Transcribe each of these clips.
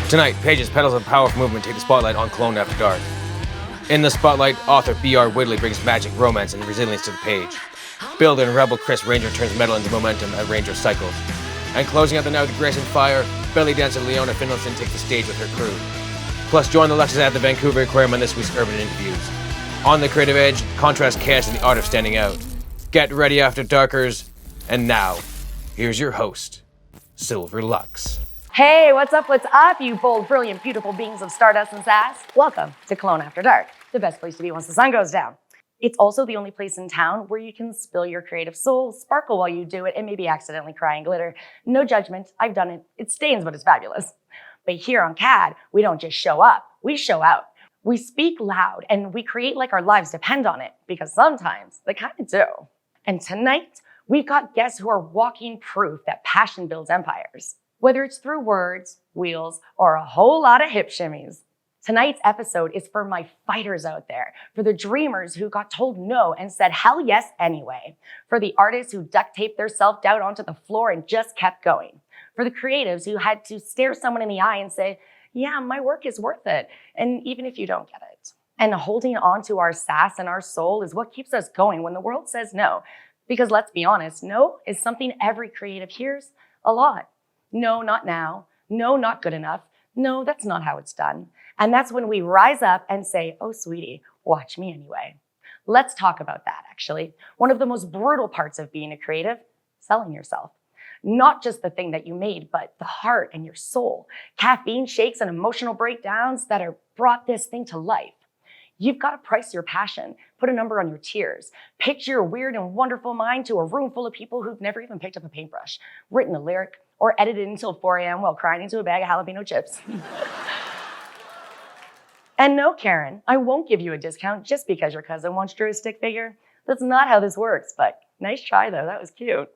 Tonight, Page's Petals of Powerful Movement take the spotlight on Kelowna After Dark. In the spotlight, author B.R. Widney brings magic, romance, and resilience to the page. Builder and rebel Chris Ranger turns metal into momentum at Ranger Cycles. And closing out the night with Grace and Fire, belly dancer Leona Finlayson takes the stage with her crew. Plus, join the LUXX at the Vancouver Aquarium on this week's Urban Interviews. On the creative edge, contrast chaos and the art of standing out. Get ready, After Darkers. And now, here's your host, Silver LUXX. Hey, what's up, you bold, brilliant, beautiful beings of stardust and sass? Welcome to Kelowna After Dark, the best place to be once the sun goes down. It's also the only place in town where you can spill your creative soul, sparkle while you do it, and maybe accidentally cry and glitter. No judgment, I've done it. It stains, but it's fabulous. But here on CAD, we don't just show up, we show out. We speak loud and we create like our lives depend on it, because sometimes they kind of do. And tonight, we've got guests who are walking proof that passion builds empires. Whether it's through words, wheels, or a whole lot of hip shimmies. Tonight's episode is for my fighters out there, for the dreamers who got told no and said hell yes anyway, for the artists who duct taped their self-doubt onto the floor and just kept going, for the creatives who had to stare someone in the eye and say, yeah, my work is worth it, and even if you don't get it. And holding on to our sass and our soul is what keeps us going when the world says no. Because let's be honest, no is something every creative hears a lot. No, not now. No, not good enough. No, that's not how it's done. And that's when we rise up and say, oh, sweetie, watch me anyway. Let's talk about that, actually. One of the most brutal parts of being a creative, selling yourself. Not just the thing that you made, but the heart and your soul. Caffeine shakes and emotional breakdowns that are brought this thing to life. You've got to price your passion, put a number on your tears, pitch your weird and wonderful mind to a room full of people who've never even picked up a paintbrush, written a lyric, or edited until 4 a.m. while crying into a bag of jalapeno chips. And no, Karen, I won't give you a discount just because your cousin once drew a stick figure. That's not how this works, but nice try though, that was cute.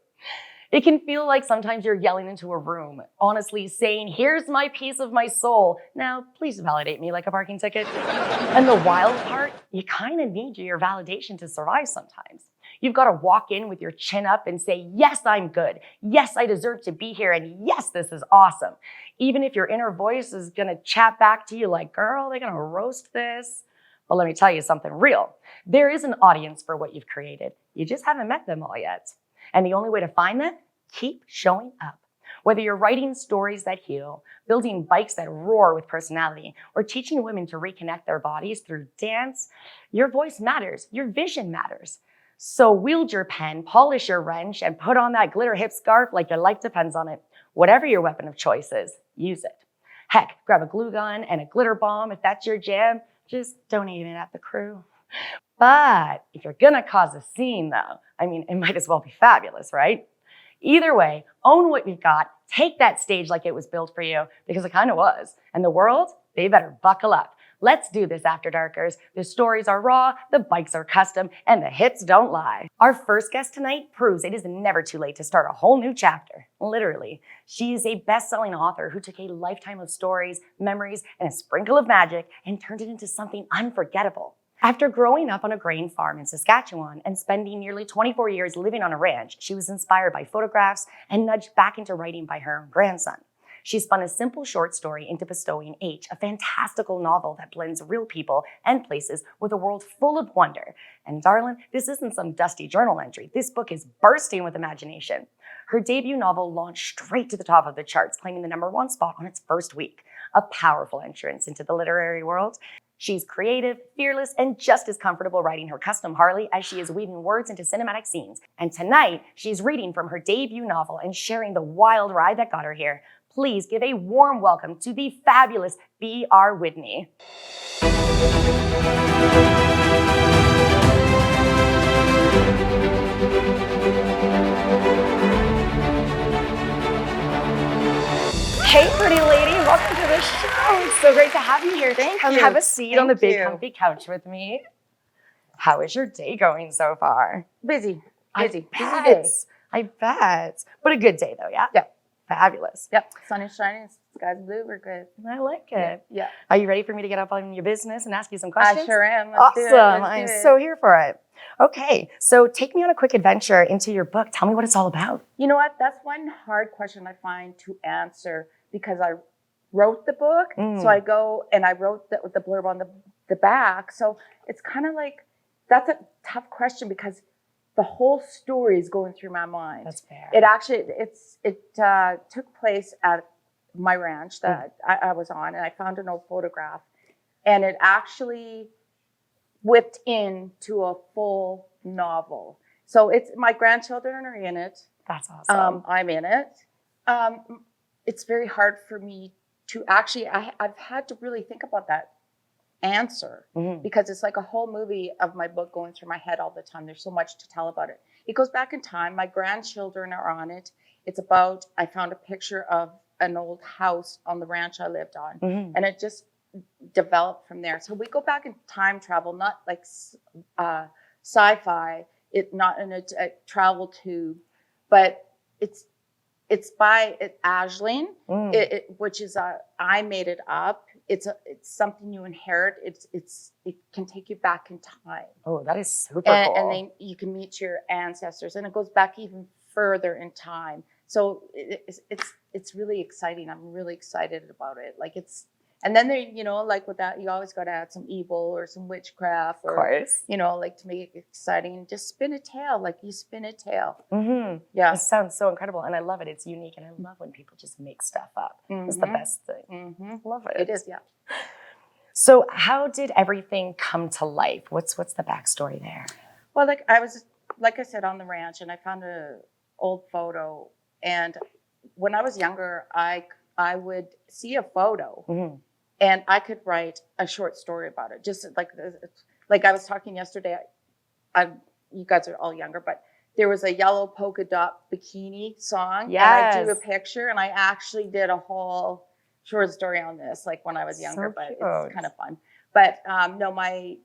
It can feel like sometimes you're yelling into a room, honestly saying, here's my piece of my soul. Now, please validate me like a parking ticket. And the wild part, you kind of need your validation to survive sometimes. You've got to walk in with your chin up and say, yes, I'm good. Yes, I deserve to be here. And yes, this is awesome. Even if your inner voice is going to chat back to you like, girl, they're going to roast this. But let me tell you something real. There is an audience for what you've created. You just haven't met them all yet. And the only way to find them, keep showing up. Whether you're writing stories that heal, building bikes that roar with personality, or teaching women to reconnect their bodies through dance, your voice matters, your vision matters. So wield your pen, polish your wrench, and put on that glitter hip scarf like your life depends on it. Whatever your weapon of choice is, use it. Heck, grab a glue gun and a glitter bomb if that's your jam. Just donate it at the crew. But if you're gonna cause a scene though, it might as well be fabulous, right? Either way, own what you've got, take that stage like it was built for you, because it kind of was. And the world, they better buckle up. Let's do this, After Darkers. The stories are raw, the bikes are custom, and the hits don't lie. Our first guest tonight proves it is never too late to start a whole new chapter, literally. She is a best-selling author who took a lifetime of stories, memories, and a sprinkle of magic and turned it into something unforgettable. After growing up on a grain farm in Saskatchewan and spending nearly 24 years living on a ranch, she was inspired by photographs and nudged back into writing by her own grandson. She spun a simple short story into Bestowing H, a fantastical novel that blends real people and places with a world full of wonder. And darling, this isn't some dusty journal entry. This book is bursting with imagination. Her debut novel launched straight to the top of the charts, claiming the #1 spot on its first week. A powerful entrance into the literary world. She's creative, fearless, and just as comfortable writing her custom Harley as she is weaving words into cinematic scenes. And tonight, she's reading from her debut novel and sharing the wild ride that got her here. Please give a warm welcome to the fabulous B.R. Widney. Hey, pretty lady, welcome to the show. It's so great to have you here. Come have a seat on the big comfy couch with me. How is your day going so far? Busy. I bet. But a good day though, yeah? Yeah. Fabulous. Yep. Sun is shining, sky's blue, we're good. I like it. Yeah. Are you ready for me to get up on your business and ask you some questions? I sure am. Awesome. I'm so here for it. Okay, so take me on a quick adventure into your book. Tell me what it's all about. You know what? That's one hard question I find to answer because I wrote the book. So I go and I wrote the blurb on the back. So it's kind of like, that's a tough question because the whole story is going through my mind. That's fair. It actually, it took place at my ranch that I was on, and I found an old photograph, and it actually whipped into a full novel. So it's, my grandchildren are in it. That's awesome. I'm in it. It's very hard for me to actually, I've had to really think about that answer because it's like a whole movie of my book going through my head all the time. There's so much to tell about it. It goes back in time. My grandchildren are on it. It's about, I found a picture of an old house on the ranch I lived on, and it just developed from there. So we go back in time travel, not like sci-fi, not in a travel tube, but it's by Aisling, which is I made it up. It's something you inherit. It can take you back in time. Oh, that is super cool. And then you can meet your ancestors, and it goes back even further in time. So it's really exciting. I'm really excited about it. Like and then there, like with that, you always got to add some evil or some witchcraft, or, of course, like to make it exciting. Just spin a tale, like you spin a tale. Yeah, it sounds so incredible, and I love it. It's unique, and I love when people just make stuff up. It's the best thing. Love it. It is, yeah. So, how did everything come to life? What's the backstory there? Well, like I said, on the ranch, and I found an old photo, and when I was younger, I would see a photo. And I could write a short story about it. Just like I was talking yesterday, you guys are all younger, but there was a yellow polka dot bikini song. Yes. And I drew a picture, and I actually did a whole short story on this, like when I was younger, but it's kind of fun. But no, my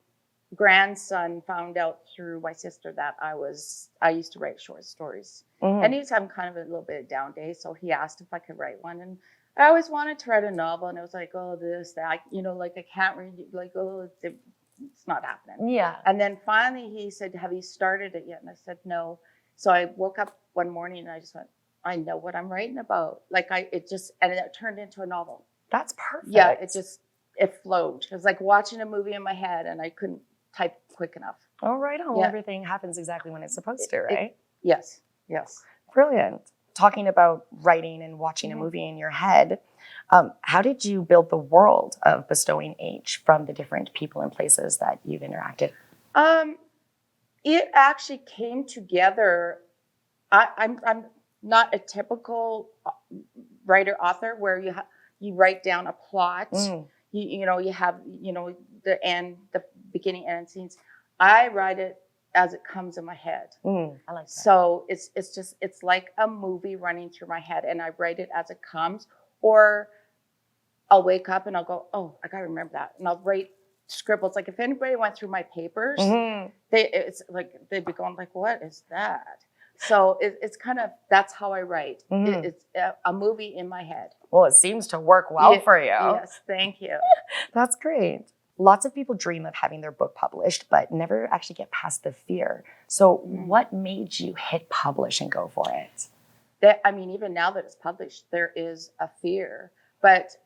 grandson found out through my sister that I used to write short stories. And he's having kind of a little bit of down day. So he asked if I could write one. And I always wanted to write a novel, and it was like, oh, this, that, like I can't read, like, oh, it's not happening. Yeah. And then finally he said, have you started it yet? And I said, no. So I woke up one morning and I just went, I know what I'm writing about. Like and it turned into a novel. That's perfect. Yeah, it flowed. It was like watching a movie in my head, and I couldn't type quick enough. Oh, right on. Yeah. Everything happens exactly when it's supposed to, right? Yes. Brilliant. Talking about writing and watching a movie in your head, how did you build the world of Bestowing H from the different people and places that you've interacted? It actually came together. I'm not a typical writer author where you write down a plot. You have the end, the beginning, end scenes. I write it as it comes in my head. I like that. So it's like a movie running through my head, and I write it as it comes, or I'll wake up and I'll go, oh, I gotta remember that. And I'll write scribbles. Like if anybody went through my papers, they'd be going like, what is that? So it's kind of, that's how I write. It's a movie in my head. Well, it seems to work well for you. Yes, thank you. That's great. Lots of people dream of having their book published, but never actually get past the fear. So what made you hit publish and go for it? Even now that it's published, there is a fear. But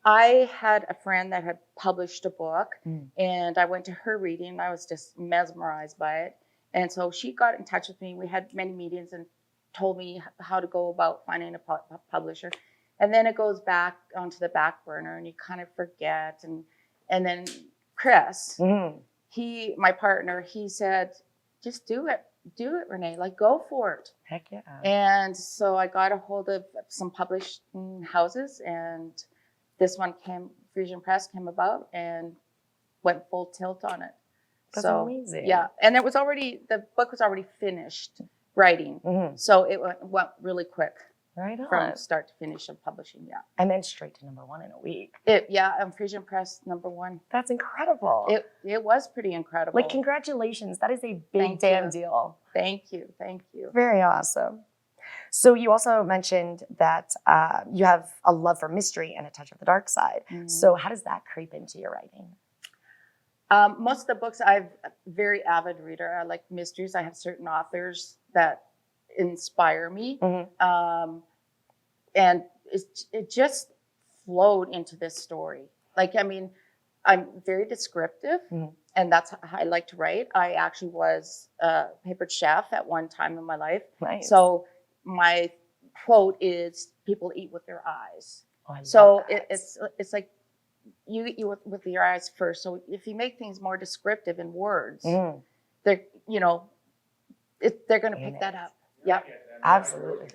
I had a friend that had published a book, and I went to her reading, and I was just mesmerized by it. And so she got in touch with me. We had many meetings and told me how to go about finding a publisher. And then it goes back onto the back burner, and you kind of forget. And then Chris, my partner, he said, just do it, Renee, like go for it. Heck yeah. And so I got a hold of some publishing houses, and this one Frisian Press came about and went full tilt on it. That's amazing. Yeah, and the book was already finished writing. So it went really quick. Right on. From start to finish of publishing, yeah. And then straight to #1 in a week. Frisian Press #1. That's incredible. It was pretty incredible. Like, congratulations. That is a big damn deal. Thank you. Very awesome. So you also mentioned that you have a love for mystery and a touch of the dark side. So how does that creep into your writing? Most of the books, I'm a very avid reader. I like mysteries. I have certain authors that inspire me. And it just flowed into this story. Like, I mean, I'm very descriptive, and that's how I like to write. I actually was a papered chef at one time in my life. Nice. So my quote is, "People eat with their eyes." Oh, I love So that. it's like you eat with your eyes first. So if you make things more descriptive in words, they're they're going to pick that up. Yep. Absolutely.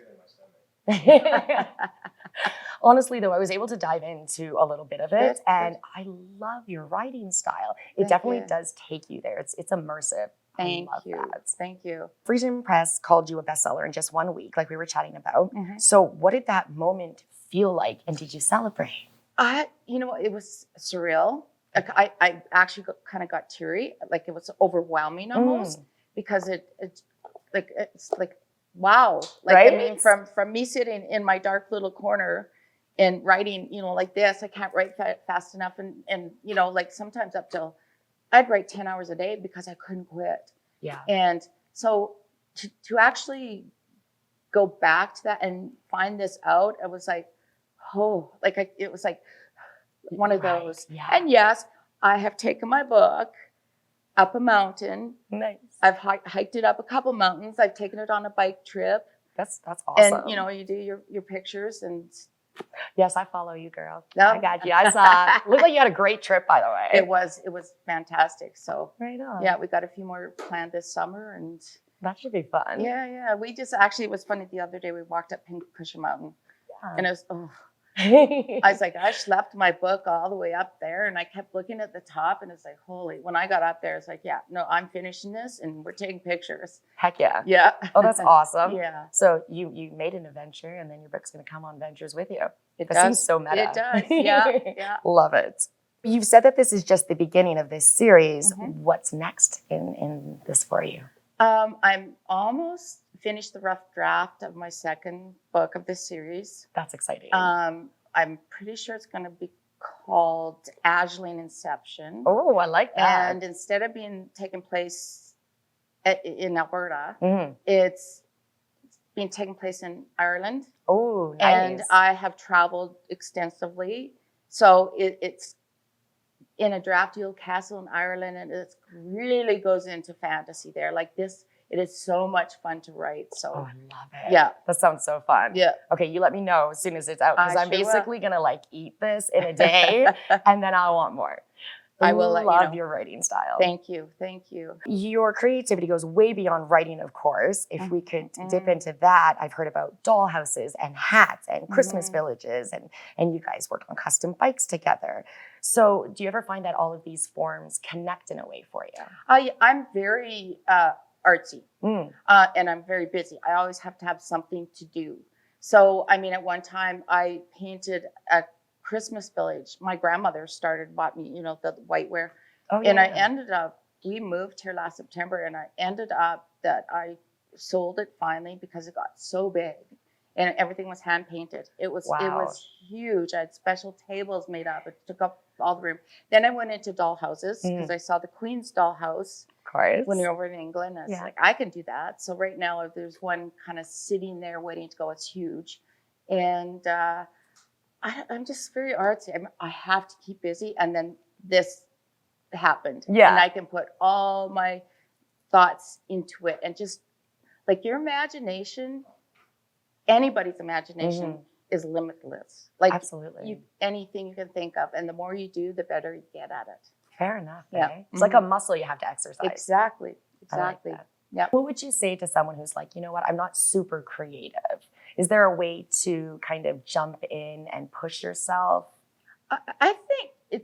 Honestly, though, I was able to dive into a little bit of it, and I love your writing style. It definitely does take you there. It's immersive. Thank I love you. that. Thank you. Frisian Press called you a bestseller in just 1 week, like we were chatting about. So what did that moment feel like, and did you celebrate? It was surreal. Like, I actually kind of got teary. Like, it was overwhelming almost, because it's like, wow. Like, right? I mean, from me sitting in my dark little corner and writing, like this, I can't write fast enough. And like sometimes I'd write 10 hours a day because I couldn't quit. Yeah. And so to actually go back to that and find this out, it was like, it was like one of those. Yeah. And yes, I have taken my book up a mountain. Nice. I've hiked it up a couple mountains. I've taken it on a bike trip. That's awesome. And you do your pictures and. Yes, I follow you, girl. No? I got you. I saw. Looked like you had a great trip, by the way. It was fantastic. So right on. Yeah, we got a few more planned this summer, and that should be fun. Yeah. We just actually, it was funny, the other day we walked up Pincushion Mountain, and it was I was like, I schlepped my book all the way up there, and I kept looking at the top, and it's like, holy. When I got up there, it's like, yeah, no, I'm finishing this, and we're taking pictures. Heck yeah. Yeah. Oh, that's awesome. Yeah. So you made an adventure, and then your book's going to come on ventures with you. It that does. seems so meta. It does. Yeah. Love it. You've said that this is just the beginning of this series. What's next in this for you? I'm almost finished the rough draft of my second book of this series. That's exciting. I'm pretty sure it's going to be called Aisling Inception. Oh, I like that. And instead of taking place in Alberta, it's being taken place in Ireland. Oh, nice. And I have traveled extensively. So it's in a drafty old castle in Ireland, and it really goes into fantasy there. Like this, it is so much fun to write. So I love it. Yeah. That sounds so fun. Yeah. Okay, you let me know as soon as it's out, because I'm sure basically going to eat this in a day, and then I want more. I will let you know. Love your writing style. Thank you. Thank you. Your creativity goes way beyond writing, of course. If we could dip into that, I've heard about doll houses and hats and Christmas villages, and you guys work on custom bikes together. So do you ever find that all of these forms connect in a way for you? I'm very artsy, and I'm very busy. I always have to have something to do. So, I mean, at one time I painted a Christmas village. My grandmother bought me, the whiteware. Oh, yeah. And I ended up, we moved here last September, and I ended up that I sold it finally because it got so big, and everything was hand painted. It was huge. I had special tables made up. It took up all the room. Then I went into doll houses because I saw the Queen's doll house. Of course. When you're over in England. I was like, I can do that. So right now there's one kind of sitting there waiting to go. It's huge. And I'm just very artsy. I have to keep busy. And then this happened. Yeah. And I can put all my thoughts into it. And just like your imagination, anybody's imagination is limitless. Like absolutely. Anything you can think of. And the more you do, the better you get at it. Fair enough. Yeah. Eh? It's like a muscle you have to exercise. Exactly. I like that. Yeah. What would you say to someone who's like, you know what, I'm not super creative? Is there a way to kind of jump in and push yourself? I think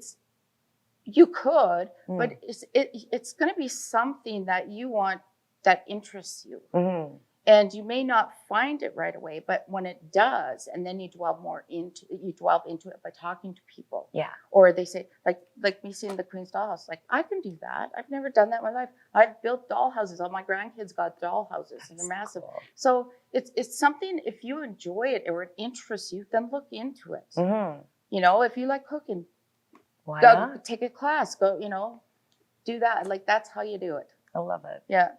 you could, but it's going to be something that you want, that interests you. And you may not find it right away, but when it does, and then you delve into it by talking to people. Yeah. Or they say, like me seeing the Queen's dollhouse, like, I can do that. I've never done that in my life. I've built doll houses. All my grandkids got doll houses, and they're massive. Cool. So it's something, if you enjoy it or it interests you, then look into it. If you like cooking, go take a class, go, do that. Like, that's how you do it. I love it. Yeah.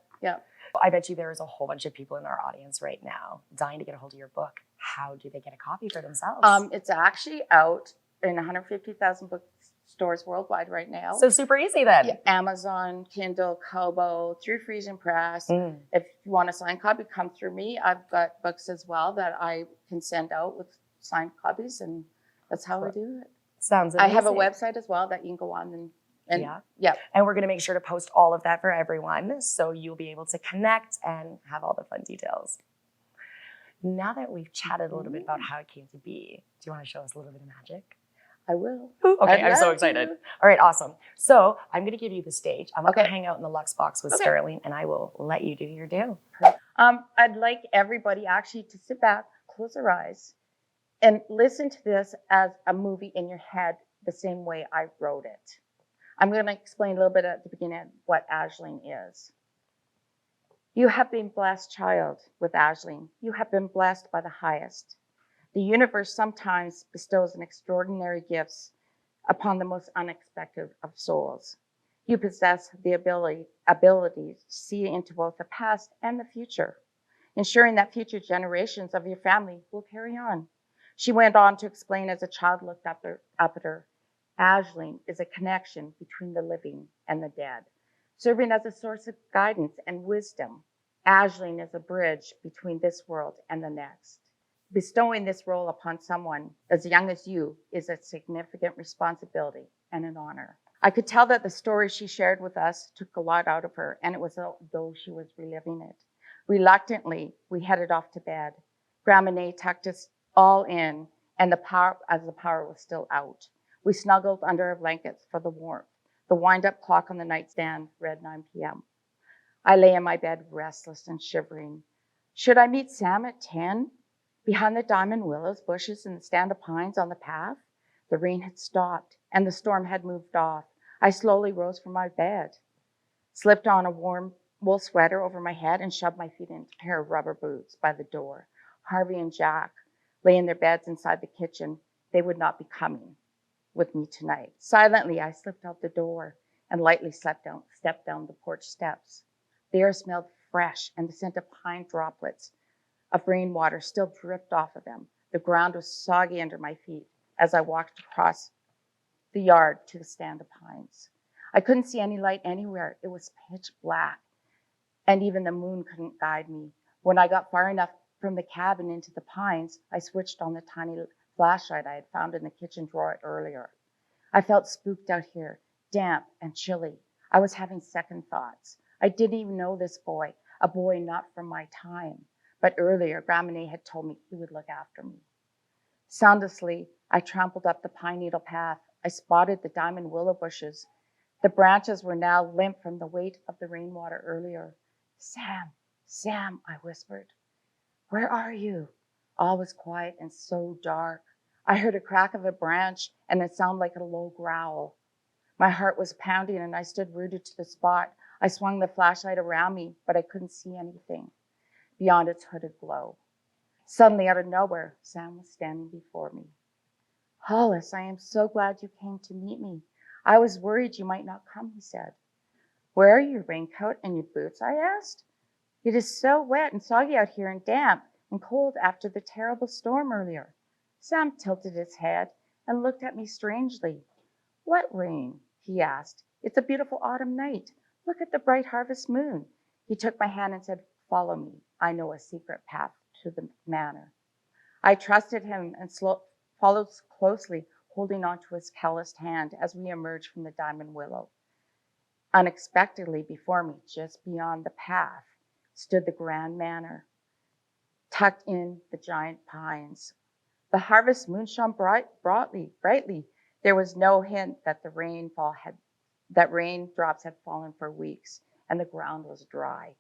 I bet you there is a whole bunch of people in our audience right now dying to get a hold of your book. how do they get a copy for themselves? It's actually out in 150,000 bookstores worldwide right now. So super easy then. Yeah, Amazon, Kindle, Kobo, through Frisian Press. If you want a signed copy, come through me. I've got books as well that I can send out with signed copies, and that's how I do it. Sounds amazing. I have a website as well that you can go on and yeah. And we're going to make sure to post all of that for everyone, so you'll be able to connect and have all the fun details. Now that we've chatted a little bit about how it came to be, do you want to show us a little bit of magic? I will. Ooh, okay, I'm so excited. All right, awesome. So I'm going to give you the stage. I'm going to hang out in the LUXX box with Sterling, and I will let you do your do. I'd like everybody actually to sit back, close their eyes, and listen to this as a movie in your head the same way I wrote it. I'm going to explain a little bit at the beginning what Aisling is. You have been blessed, child, with Aisling. You have been blessed by the highest. The universe sometimes bestows an extraordinary gifts upon the most unexpected of souls. You possess the ability to see into both the past and the future, ensuring that future generations of your family will carry on. She went on to explain as a child looked up at her, Aisling is a connection between the living and the dead, serving as a source of guidance and wisdom. Aisling is a bridge between this world and the next. Bestowing this role upon someone as young as you is a significant responsibility and an honor. I could tell that the story she shared with us took a lot out of her, and it was as though she was reliving it. Reluctantly, we headed off to bed. Grandma Nay tucked us all in, and the power was still out. We snuggled under our blankets for the warmth. The wind-up clock on the nightstand read 9 p.m. I lay in my bed, restless and shivering. Should I meet Sam at 10? Behind the diamond willows, bushes, and the stand of pines on the path? The rain had stopped, and the storm had moved off. I slowly rose from my bed, slipped on a warm wool sweater over my head, and shoved my feet into a pair of rubber boots by the door. Harvey and Jack lay in their beds inside the kitchen. They would not be coming with me tonight. Silently, I slipped out the door and lightly stepped down the porch steps. The air smelled fresh, and the scent of pine droplets of rainwater still dripped off of them. The ground was soggy under my feet as I walked across the yard to the stand of pines. I couldn't see any light anywhere. It was pitch black, and even the moon couldn't guide me. When I got far enough from the cabin into the pines, I switched on the tiny flashlight I had found in the kitchen drawer earlier. I felt spooked out here, damp and chilly. I was having second thoughts. I didn't even know this boy, a boy not from my time. But earlier, Grandma Nay had told me he would look after me. Soundlessly, I trampled up the pine needle path. I spotted the diamond willow bushes. The branches were now limp from the weight of the rainwater earlier. Sam, Sam, I whispered. Where are you? All was quiet and so dark. I heard a crack of a branch and a sound like a low growl. My heart was pounding and I stood rooted to the spot. I swung the flashlight around me, but I couldn't see anything beyond its hooded glow. Suddenly, out of nowhere, Sam was standing before me. Hollis, I am so glad you came to meet me. I was worried you might not come, he said. Where are your raincoat and your boots? I asked. It is so wet and soggy out here and damp and cold after the terrible storm earlier. Sam tilted his head and looked at me strangely. What rain? He asked. It's a beautiful autumn night. Look at the bright harvest moon. He took my hand and said, follow me. I know a secret path to the manor. I trusted him and followed closely, holding onto his calloused hand as we emerged from the diamond willow. Unexpectedly before me, just beyond the path, stood the grand manor, tucked in the giant pines. The harvest moon shone brightly. There was no hint that raindrops had fallen for weeks, and the ground was dry.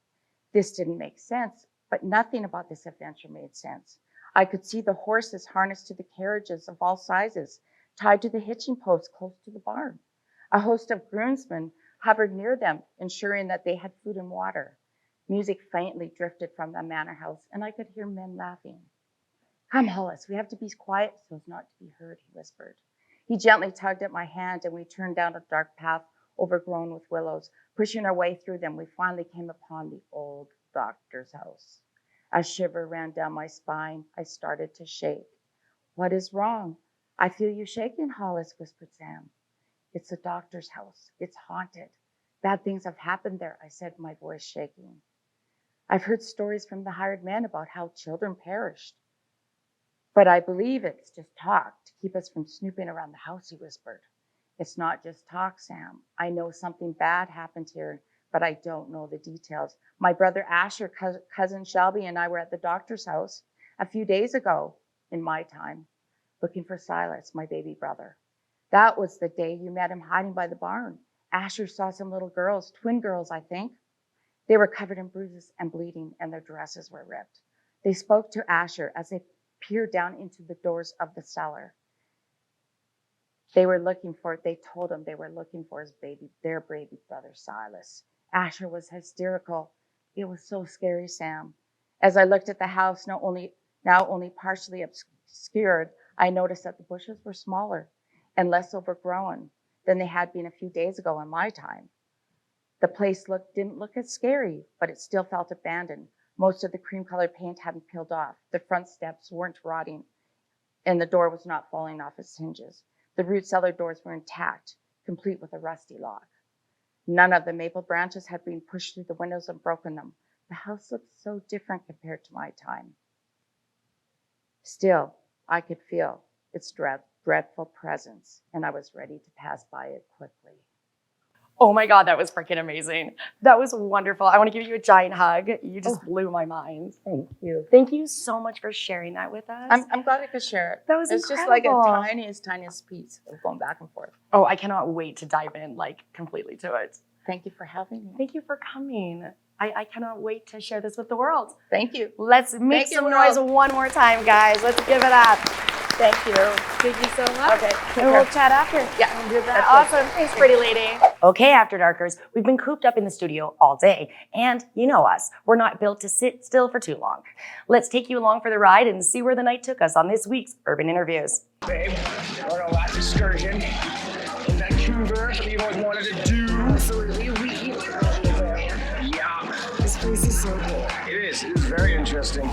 This didn't make sense, but nothing about this adventure made sense. I could see the horses harnessed to the carriages of all sizes, tied to the hitching post close to the barn. A host of groomsmen hovered near them, ensuring that they had food and water. Music faintly drifted from the manor house, and I could hear men laughing. Come, Hollis, we have to be quiet so as not to be heard, he whispered. He gently tugged at my hand, and we turned down a dark path overgrown with willows. Pushing our way through them, we finally came upon the old doctor's house. A shiver ran down my spine. I started to shake. What is wrong? I feel you shaking, Hollis, whispered Sam. It's the doctor's house. It's haunted. Bad things have happened there, I said, my voice shaking. I've heard stories from the hired man about how children perished. But I believe it's just talk to keep us from snooping around the house, he whispered. It's not just talk, Sam. I know something bad happened here, but I don't know the details. My brother Asher, cousin Shelby, and I were at the doctor's house a few days ago in my time, looking for Silas, my baby brother. That was the day you met him hiding by the barn. Asher saw some little girls, twin girls, I think. They were covered in bruises and bleeding, and their dresses were ripped. They spoke to Asher as they peered down into the doors of the cellar. They told him they were looking for their baby brother, Silas. Asher was hysterical. It was so scary, Sam. As I looked at the house, now only partially obscured, I noticed that the bushes were smaller and less overgrown than they had been a few days ago in my time. The place didn't look as scary, but it still felt abandoned. Most of the cream-colored paint hadn't peeled off. The front steps weren't rotting, and the door was not falling off its hinges. The root cellar doors were intact, complete with a rusty lock. None of the maple branches had been pushed through the windows and broken them. The house looked so different compared to my time. Still, I could feel its dreadful presence, and I was ready to pass by it quickly. Oh my God, that was freaking amazing. That was wonderful. I want to give you a giant hug. You just blew my mind. Thank you. Thank you so much for sharing that with us. I'm glad I could share it. That was It's incredible. just like a tiniest piece of going back and forth. Oh, I cannot wait to dive in completely to it. Thank you for having me. Thank you for coming. I cannot wait to share this with the world. Thank you. Let's make some noise one more time, guys. Let's give it up. Thank you. Thank you so much. Okay. And we'll chat after. Yeah, we'll do that. Awesome. Thanks, pretty lady. Okay, After Darkers, we've been cooped up in the studio all day. And you know us, we're not built to sit still for too long. Let's take you along for the ride and see where the night took us on this week's Urban Interviews. Babe, we're on a last excursion in Vancouver. Something you've always wanted to do. Absolutely. Yeah. This place is so cool. It is very interesting.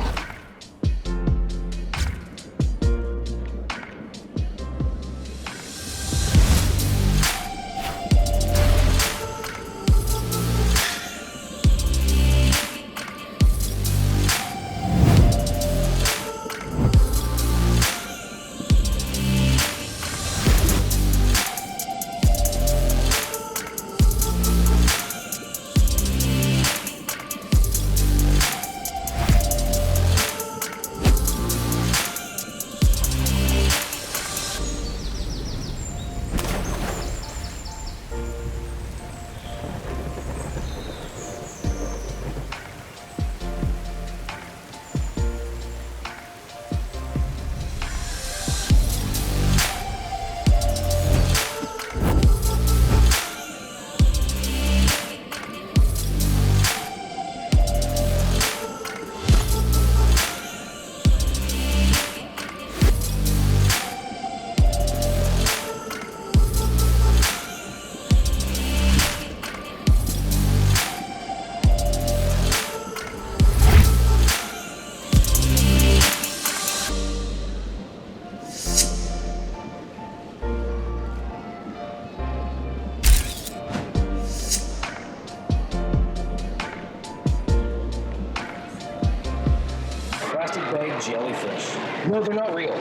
Plastic bag jellyfish. No, they're not real.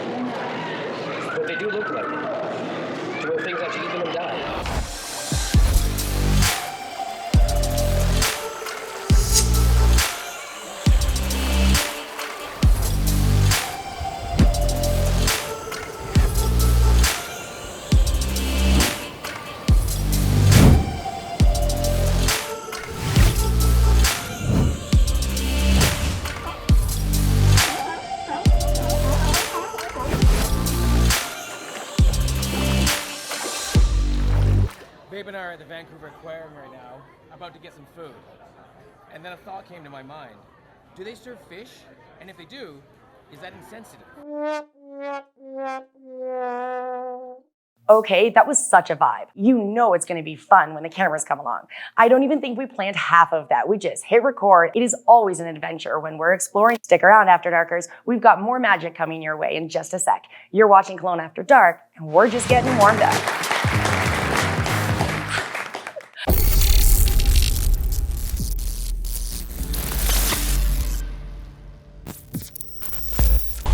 But they do look like them. To where things actually eat them and die. Babe and I are at the Vancouver Aquarium right now, about to get some food. And then a thought came to my mind. Do they serve fish? And if they do, is that insensitive? Okay, that was such a vibe. You know it's gonna be fun when the cameras come along. I don't even think we planned half of that. We just hit record. It is always an adventure when we're exploring. Stick around, After Darkers. We've got more magic coming your way in just a sec. You're watching Kelowna After Dark, and we're just getting warmed up.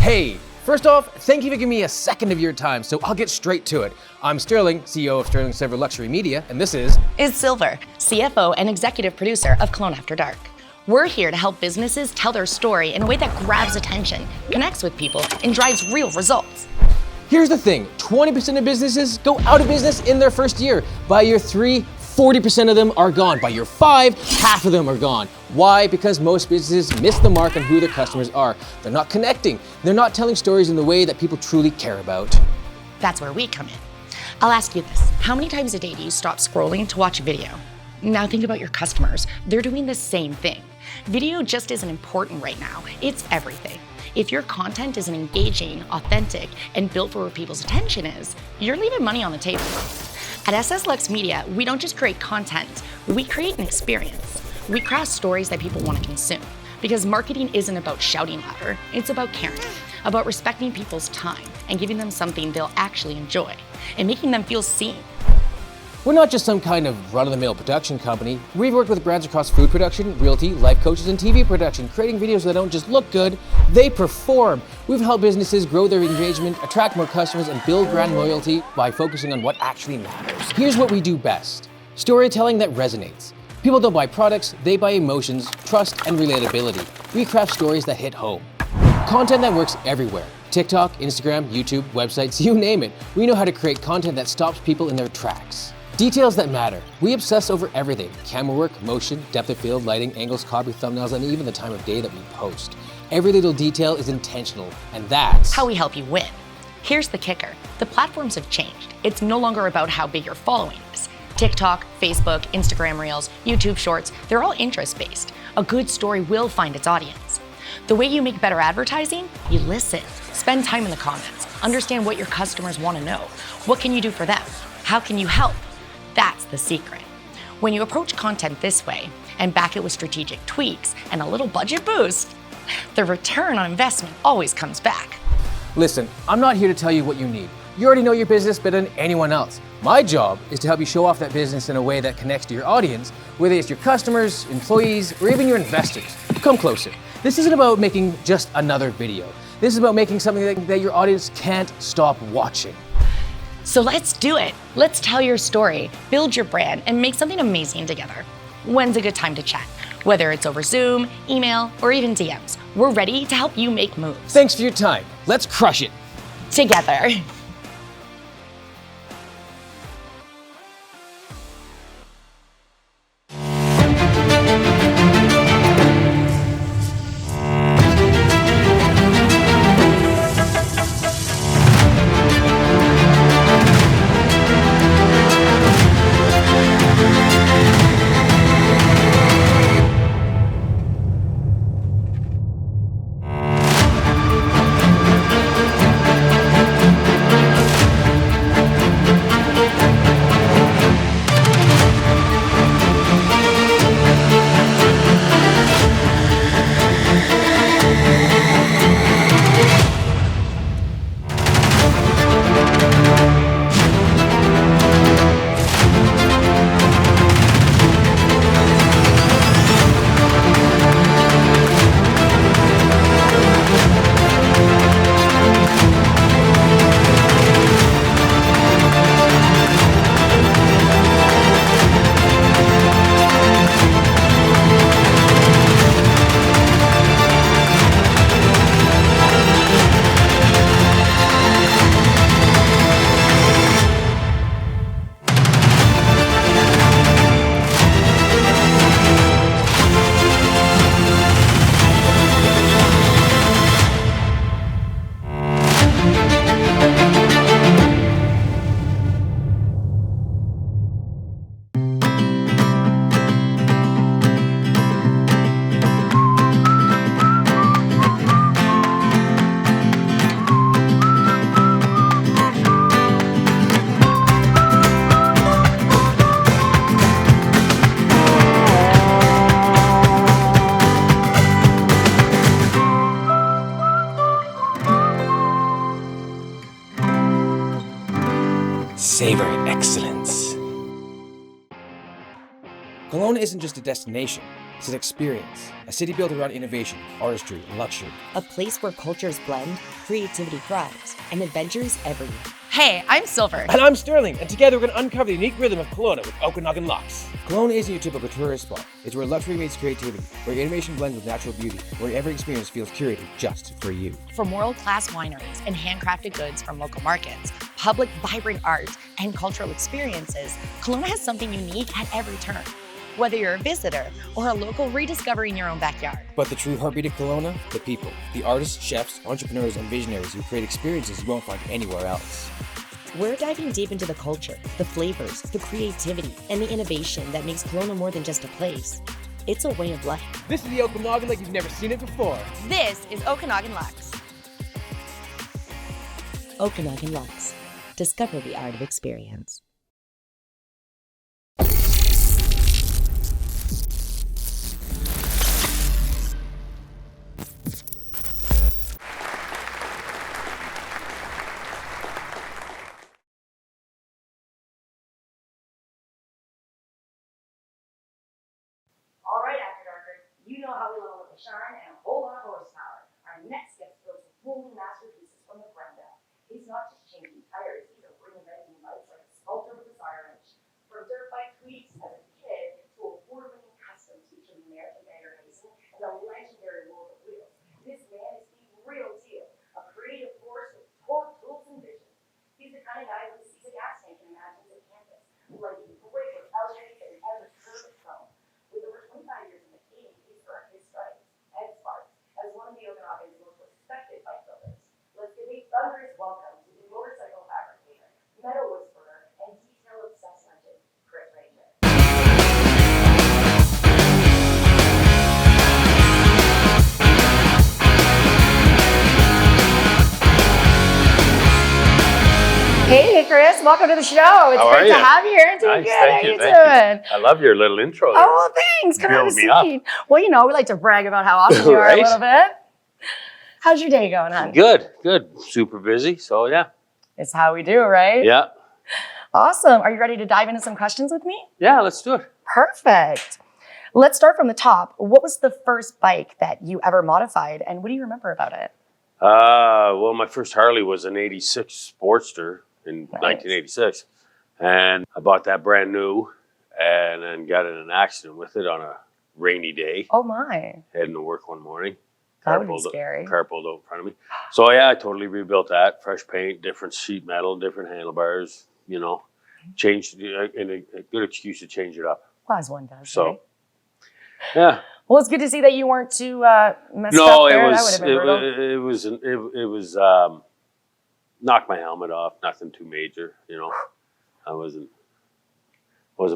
Hey, first off, thank you for giving me a second of your time, so I'll get straight to it. I'm Sterling, CEO of Sterling Silver Luxury Media, and this is Silver, CFO and executive producer of Kelowna After Dark. We're here to help businesses tell their story in a way that grabs attention, connects with people, and drives real results. Here's the thing, 20% of businesses go out of business in their first year. By year 3, 40% of them are gone. By year 5, half of them are gone. Why? Because most businesses miss the mark on who their customers are. They're not connecting. They're not telling stories in the way that people truly care about. That's where we come in. I'll ask you this. How many times a day do you stop scrolling to watch a video? Now think about your customers. They're doing the same thing. Video just isn't important right now. It's everything. If your content isn't engaging, authentic, and built for where people's attention is, you're leaving money on the table. At LUXX Media, we don't just create content, we create an experience. We craft stories that people want to consume. Because marketing isn't about shouting louder, it's about caring, about respecting people's time and giving them something they'll actually enjoy, and making them feel seen. We're not just some kind of run-of-the-mill production company. We've worked with brands across food production, realty, life coaches, and TV production, creating videos that don't just look good, they perform. We've helped businesses grow their engagement, attract more customers, and build brand loyalty by focusing on what actually matters. Here's what we do best. Storytelling that resonates. People don't buy products, they buy emotions, trust, and relatability. We craft stories that hit home. Content that works everywhere. TikTok, Instagram, YouTube, websites, you name it. We know how to create content that stops people in their tracks. Details that matter. We obsess over everything. Camera work, motion, depth of field, lighting, angles, copy, thumbnails, and even the time of day that we post. Every little detail is intentional, and that's how we help you win. Here's the kicker. The platforms have changed. It's no longer about how big your following is. TikTok, Facebook, Instagram Reels, YouTube Shorts, they're all interest-based. A good story will find its audience. The way you make better advertising? You listen. Spend time in the comments. Understand what your customers want to know. What can you do for them? How can you help? That's the secret. When you approach content this way and back it with strategic tweaks and a little budget boost, the return on investment always comes back. Listen, I'm not here to tell you what you need. You already know your business better than anyone else. My job is to help you show off that business in a way that connects to your audience, whether it's your customers, employees, or even your investors. Come closer. This isn't about making just another video. This is about making something that your audience can't stop watching. So let's do it. Let's tell your story, build your brand, and make something amazing together. When's a good time to chat? Whether it's over Zoom, email, or even DMs, we're ready to help you make moves. Thanks for your time. Let's crush it. Together. Savor excellence. Kelowna isn't just a destination, it's an experience. A city built around innovation, artistry, and luxury. A place where cultures blend, creativity thrives, and adventures everywhere. Hey, I'm Silver. And I'm Sterling, and together we're going to uncover the unique rhythm of Kelowna with Okanagan LUXX. Kelowna isn't your typical tourist spot. It's where luxury meets creativity, where innovation blends with natural beauty, where every experience feels curated just for you. From world-class wineries and handcrafted goods from local markets, public vibrant art, and cultural experiences, Kelowna has something unique at every turn. Whether you're a visitor or a local rediscovering your own backyard. But the true heartbeat of Kelowna? The people. The artists, chefs, entrepreneurs, and visionaries who create experiences you won't find anywhere else. We're diving deep into the culture, the flavors, the creativity, and the innovation that makes Kelowna more than just a place. It's a way of life. This is the Okanagan like you've never seen it before. This is Okanagan LUXX. Okanagan LUXX. Discover the art of experience. All right, After Darkers, you know how we love a little shine and a whole lot of horsepower. Our next guest builds fully masterpieces from the ground up. He's not just changing tires, he's reinventing bikes like a sculptor with his iron inch. From dirt bike tweaks as a kid to award-winning customs featuring American bagger racing and the legendary world of wheels. This man is the real deal, a creative force with torque, tools, and vision. He's the kind of guy who sees a gas tank and imagines a canvas, like a brick with elevated and ever perfect tone. With over 25 years in the game, he's earned his stripes and sparks as one of the Okanagan's most respected bike builders. Let's give a thunderous welcome to the motorcycle fabricator, metal whisperer, and detail-obsessed legend, Chris Ranger. Hey, Chris, welcome to the show. It's How great are to you? have you here. And doing Nice, good. thank How you, you thank doing? I love your little intro there. Oh, well, thanks. Come have a Build me up. seat. Well, you know, we like to brag about how awesome you are a Right? little bit. How's your day going, hon? Good, good. Super busy, so yeah. It's how we do, right? Yeah, Awesome. Are you ready to dive into some questions with me? yeah, let's do it. Perfect. Let's start from the top. What was the first bike that you ever modified, and what do you remember about it? Well, my first Harley was an 86 Sportster in Nice. 1986. And I bought that brand new and then got in an accident with it on a rainy day, Oh my, heading to work one morning. that would be scary. Car pulled out in front of me. So yeah, I totally rebuilt that. Fresh paint, different sheet metal, different handlebars, you know. Changed, and a good excuse to change it up. Well, as one does. So, right? yeah. Well, it's good to see that you weren't too messed No, up it there. That would was have been brutal. it was knocked my helmet off. Nothing too major, you know. I wasn't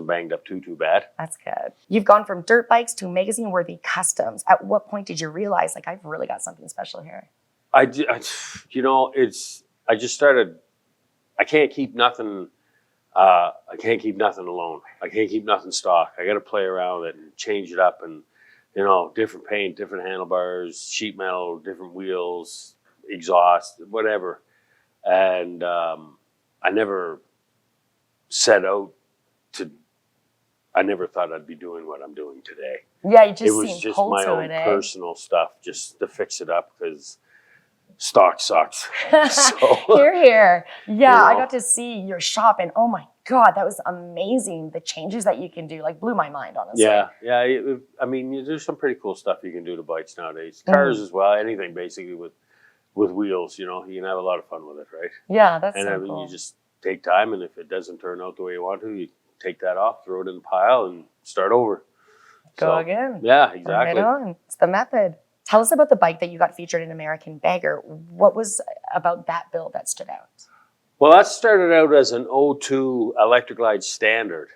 banged up too bad. That's good. You've gone from dirt bikes to magazine-worthy customs. At what point did you realize, like, I've really got something special here? You know, I just started. I can't keep nothing. I can't keep nothing alone. I can't keep nothing stock. I got to play around with it and change it up, and you know, different paint, different handlebars, sheet metal, different wheels, exhaust, whatever. And I never set out to. I never thought I'd be doing what I'm doing today. Yeah, you just It was seemed just cold my to own it, eh? personal stuff, just to fix it up because stock sucks. So, Here, here. Yeah, I know. got to see your shop, and oh my God, that was amazing. The changes that you can do, like, blew my mind, honestly. yeah. I mean, there's some pretty cool stuff you can do to bikes nowadays. Cars as well. Anything basically with wheels. You know, you can have a lot of fun with it, right? Yeah, that's And so I mean, cool. you just take time, and if it doesn't turn out the way you want to, you take that off, throw it in the pile, and start over. Go So, again. Yeah, exactly. Right on. It's the method. Tell us about the bike that you got featured in American Bagger. What was about that build that stood out? Well, that started out as an O2 Electric Glide Standard,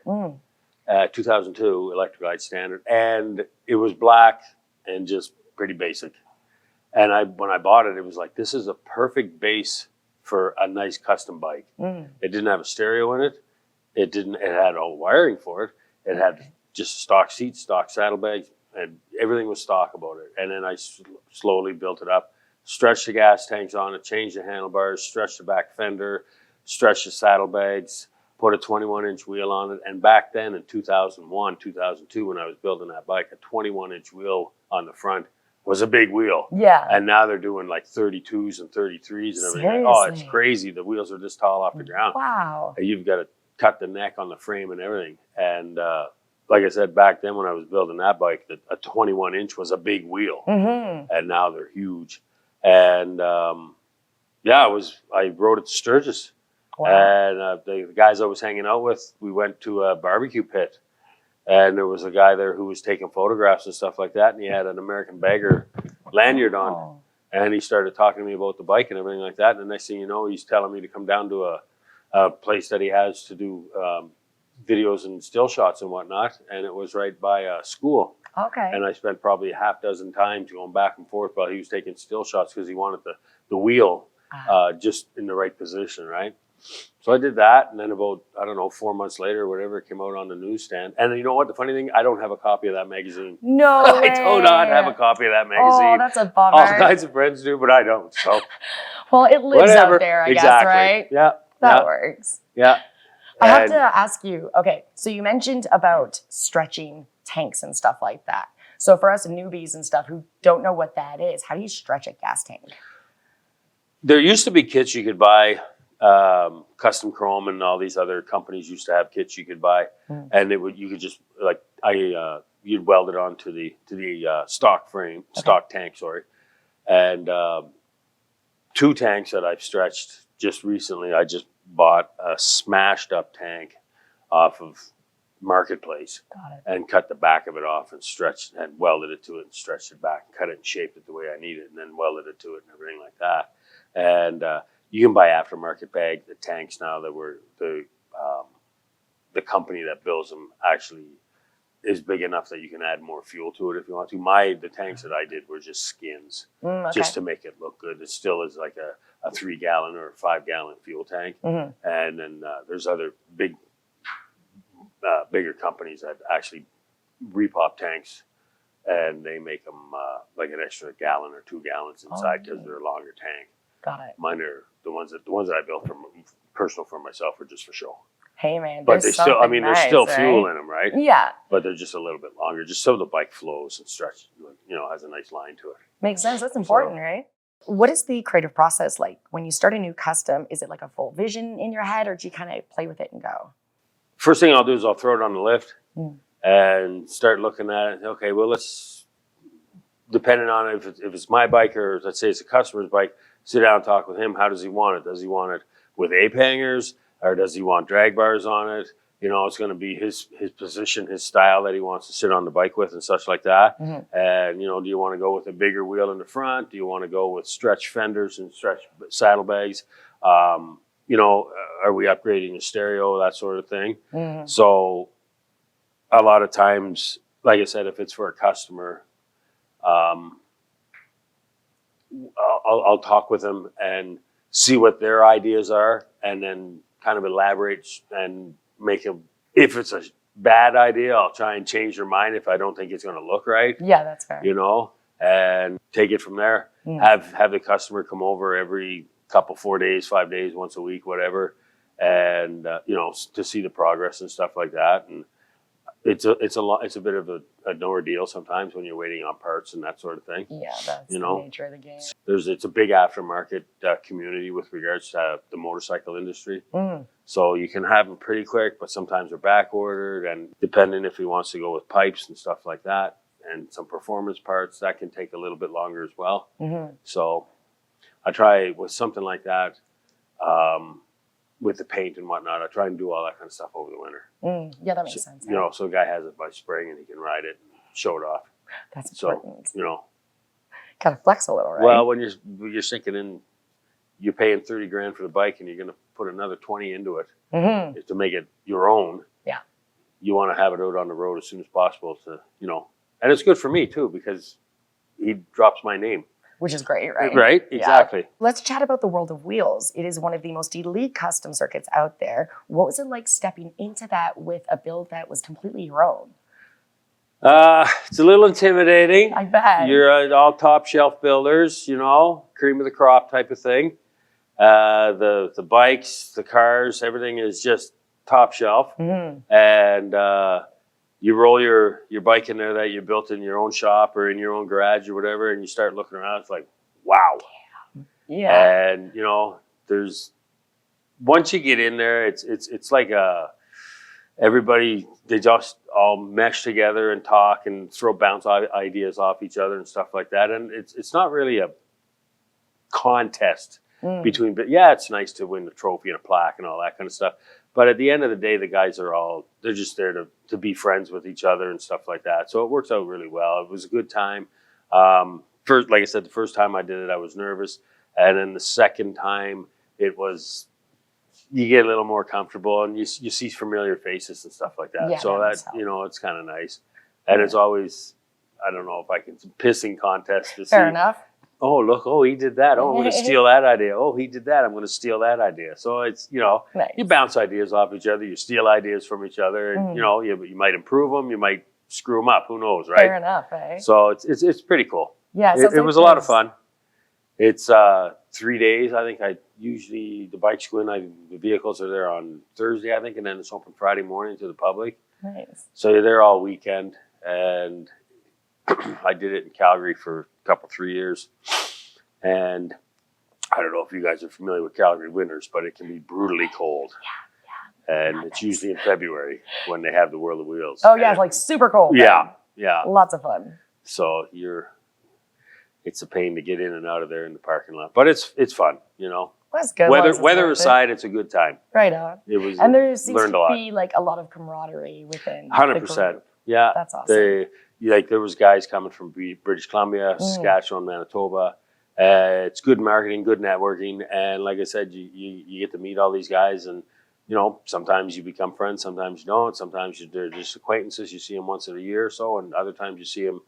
2002 Electric Glide Standard, and it was black and just pretty basic. And when I bought it, it was like, this is a perfect base for a nice custom bike. It didn't have a stereo in it. It had all wiring for it. It had just stock seats, stock saddlebags, and everything was stock about it. And then I slowly built it up, stretched the gas tanks on it, changed the handlebars, stretched the back fender, stretch the saddlebags, put a 21-inch wheel on it. And back then in 2001, 2002, when I was building that bike, a 21-inch wheel on the front was a big wheel. Yeah. And now they're doing like 32s and 33s and everything. Oh, it's Seriously? crazy. The wheels are this tall off the ground. Wow. You've got to cut the neck on the frame and everything. And like I said, back then when I was building that bike, a 21-inch was a big wheel. Mm-hmm. And now they're huge. And yeah, I rode it to Sturgis. Wow. And the guys I was hanging out with, we went to a barbecue pit. And there was a guy there who was taking photographs and stuff like that. And he had an American Bagger lanyard on. Oh. And he started talking to me about the bike and everything like that. And the next thing you know, he's telling me to come down to a place that he has to do videos and still shots and whatnot. And it was right by a school. Okay. And I spent probably a half dozen times going back and forth while he was taking still shots because he wanted the wheel just in the right position, right? So I did that, and then about, I don't know, 4 months later or whatever, it came out on the newsstand. And you know what? The funny thing, I don't have a copy of that magazine. No way. I do not have a copy of that magazine. Oh, that's a bummer. All kinds of friends do, but I don't. So Well, it lives whatever. out there, I Exactly. guess, right? Yeah. That works. Yeah. I have And- to ask you, okay, so you mentioned about stretching tanks and stuff like that. So for us newbies and stuff who don't know what that is, how do you stretch a gas tank? There used to be kits you could buy. Custom Chrome and all these other companies used to have kits you could buy, and you could just you'd weld it onto the stock frame, stock tank, sorry. And 2 tanks that I've stretched just recently. I just bought a smashed up tank off of Marketplace. Got it. And cut the back of it off and stretched and welded it to it and stretched it back, cut it and shaped it the way I need it, and then welded it to it and everything like that. And you can buy aftermarket the tanks now that were the company that builds them actually is big enough that you can add more fuel to it if you want to. The tanks that I did were just skins, Okay. just to make it look good. It still is like a 3-gallon or a 5-gallon fuel tank. Mm-hmm. And then there's other bigger companies that actually repop tanks, and they make them like an extra gallon or 2 gallons inside because they're a longer tank. Got it. Mine are the ones that I built personal for myself are just for show. Hey man, But there's there's still nice, fuel right? in them, right? Yeah, But they're just a little bit longer, just so the bike flows and stretches, has a nice line to it. makes sense. That's important, right? What is the creative process like when you start a new custom? Is it like a full vision in your head, or do you kind of play with it and go? First thing I'll do is I'll throw it on the lift and start looking at it. Okay, well, let's, depending on if it's my bike or let's say it's a customer's bike, sit down and talk with him. How does he want it? Does he want it with ape hangers, or does he want drag bars on it? It's going to be his position, his style that he wants to sit on the bike with and such like that. Mm-hmm. And, do you want to go with a bigger wheel in the front? Do you want to go with stretch fenders and stretch saddlebags? Are we upgrading the stereo, that sort of thing? Mm-hmm. So a lot of times, like I said, if it's for a customer, I'll talk with them and see what their ideas are, and then kind of elaborate and make them. If it's a bad idea, I'll try and change their mind if I don't think it's going to look right. Yeah, that's fair. And take it from there. Have the customer come over every couple, 4 days, 5 days, once a week, whatever, and to see the progress and stuff like that. And it's a bit of an ordeal sometimes when you're waiting on parts and that sort of thing. Yeah, that's the nature of the game. It's a big aftermarket community with regards to the motorcycle industry. So you can have them pretty quick, but sometimes they're back ordered, and depending if he wants to go with pipes and stuff like that and some performance parts, that can take a little bit longer as well. So I try with something like that, with the paint and whatnot, I try and do all that kind of stuff over the winter. Yeah, that makes sense. So a guy has it by spring and he can ride it and show it off. That's So, important. Kind of flex a little, right? Well, when you're sinking in, you're paying $30,000 for the bike and you're going to put another 20 into it to make it your own. Yeah. You want to have it out on the road as soon as possible and it's good for me too, because he drops my name. Which is great, right? Right, exactly. Yeah. Let's chat about the world of wheels. It is one of the most elite custom circuits out there. What was it like stepping into that with a build that was completely your own? It's a little intimidating. I bet. You're all top shelf builders, cream of the crop type of thing. The bikes, the cars, everything is just top shelf. And you roll your bike in there that you built in your own shop or in your own garage or whatever, and you start looking around. It's like, wow. Yeah. And you know, once you get in there, it's like everybody, they just all mesh together and talk and bounce ideas off each other and stuff like that. And it's not really a contest between, but yeah, it's nice to win the trophy and a plaque and all that kind of stuff. But at the end of the day, the guys they're just there to be friends with each other and stuff like that. So it works out really well. It was a good time. First, like I said, the first time I did it, I was nervous. And then the second time, you get a little more comfortable and you see familiar faces and stuff like that. Yeah, so that, you know, it's kind of nice. And it's always, I don't know if I can, pissing contest to see. Fair enough. Oh, look, he did that. Oh, I'm going to steal that idea. Oh, he did that. I'm going to steal that idea. So it's, you know, Nice. You bounce ideas off each other. You steal ideas from each other. And, you know, you might improve them. You might screw them up. Who knows, right? Fair enough, right? So it's pretty cool. Yeah, It was a lot of fun. It's 3 days. I think the bikes go in, the vehicles are there on Thursday, I think, and then it's open Friday morning to the public. Nice. So you're there all weekend. And I did it in Calgary for a couple, 3 years. And I don't know if you guys are familiar with Calgary winters, but it can be brutally cold. Yeah. And it's usually in February when they have the World of Wheels. Oh, yeah, it's like super cold. Yeah, yeah. Lots of fun. So it's a pain to get in and out of there in the parking lot, but it's fun, you know. That's good. Weather aside, it's a good time. Right on. It was, and there seems learned to be like a lot of camaraderie within. 100%. Yeah. That's awesome. There was guys coming from British Columbia, Saskatchewan, Manitoba. It's good marketing, good networking, and like I said, you get to meet all these guys, and you know, sometimes you become friends, sometimes you don't. Sometimes they're just acquaintances. You see them once in a year or so, and other times you see them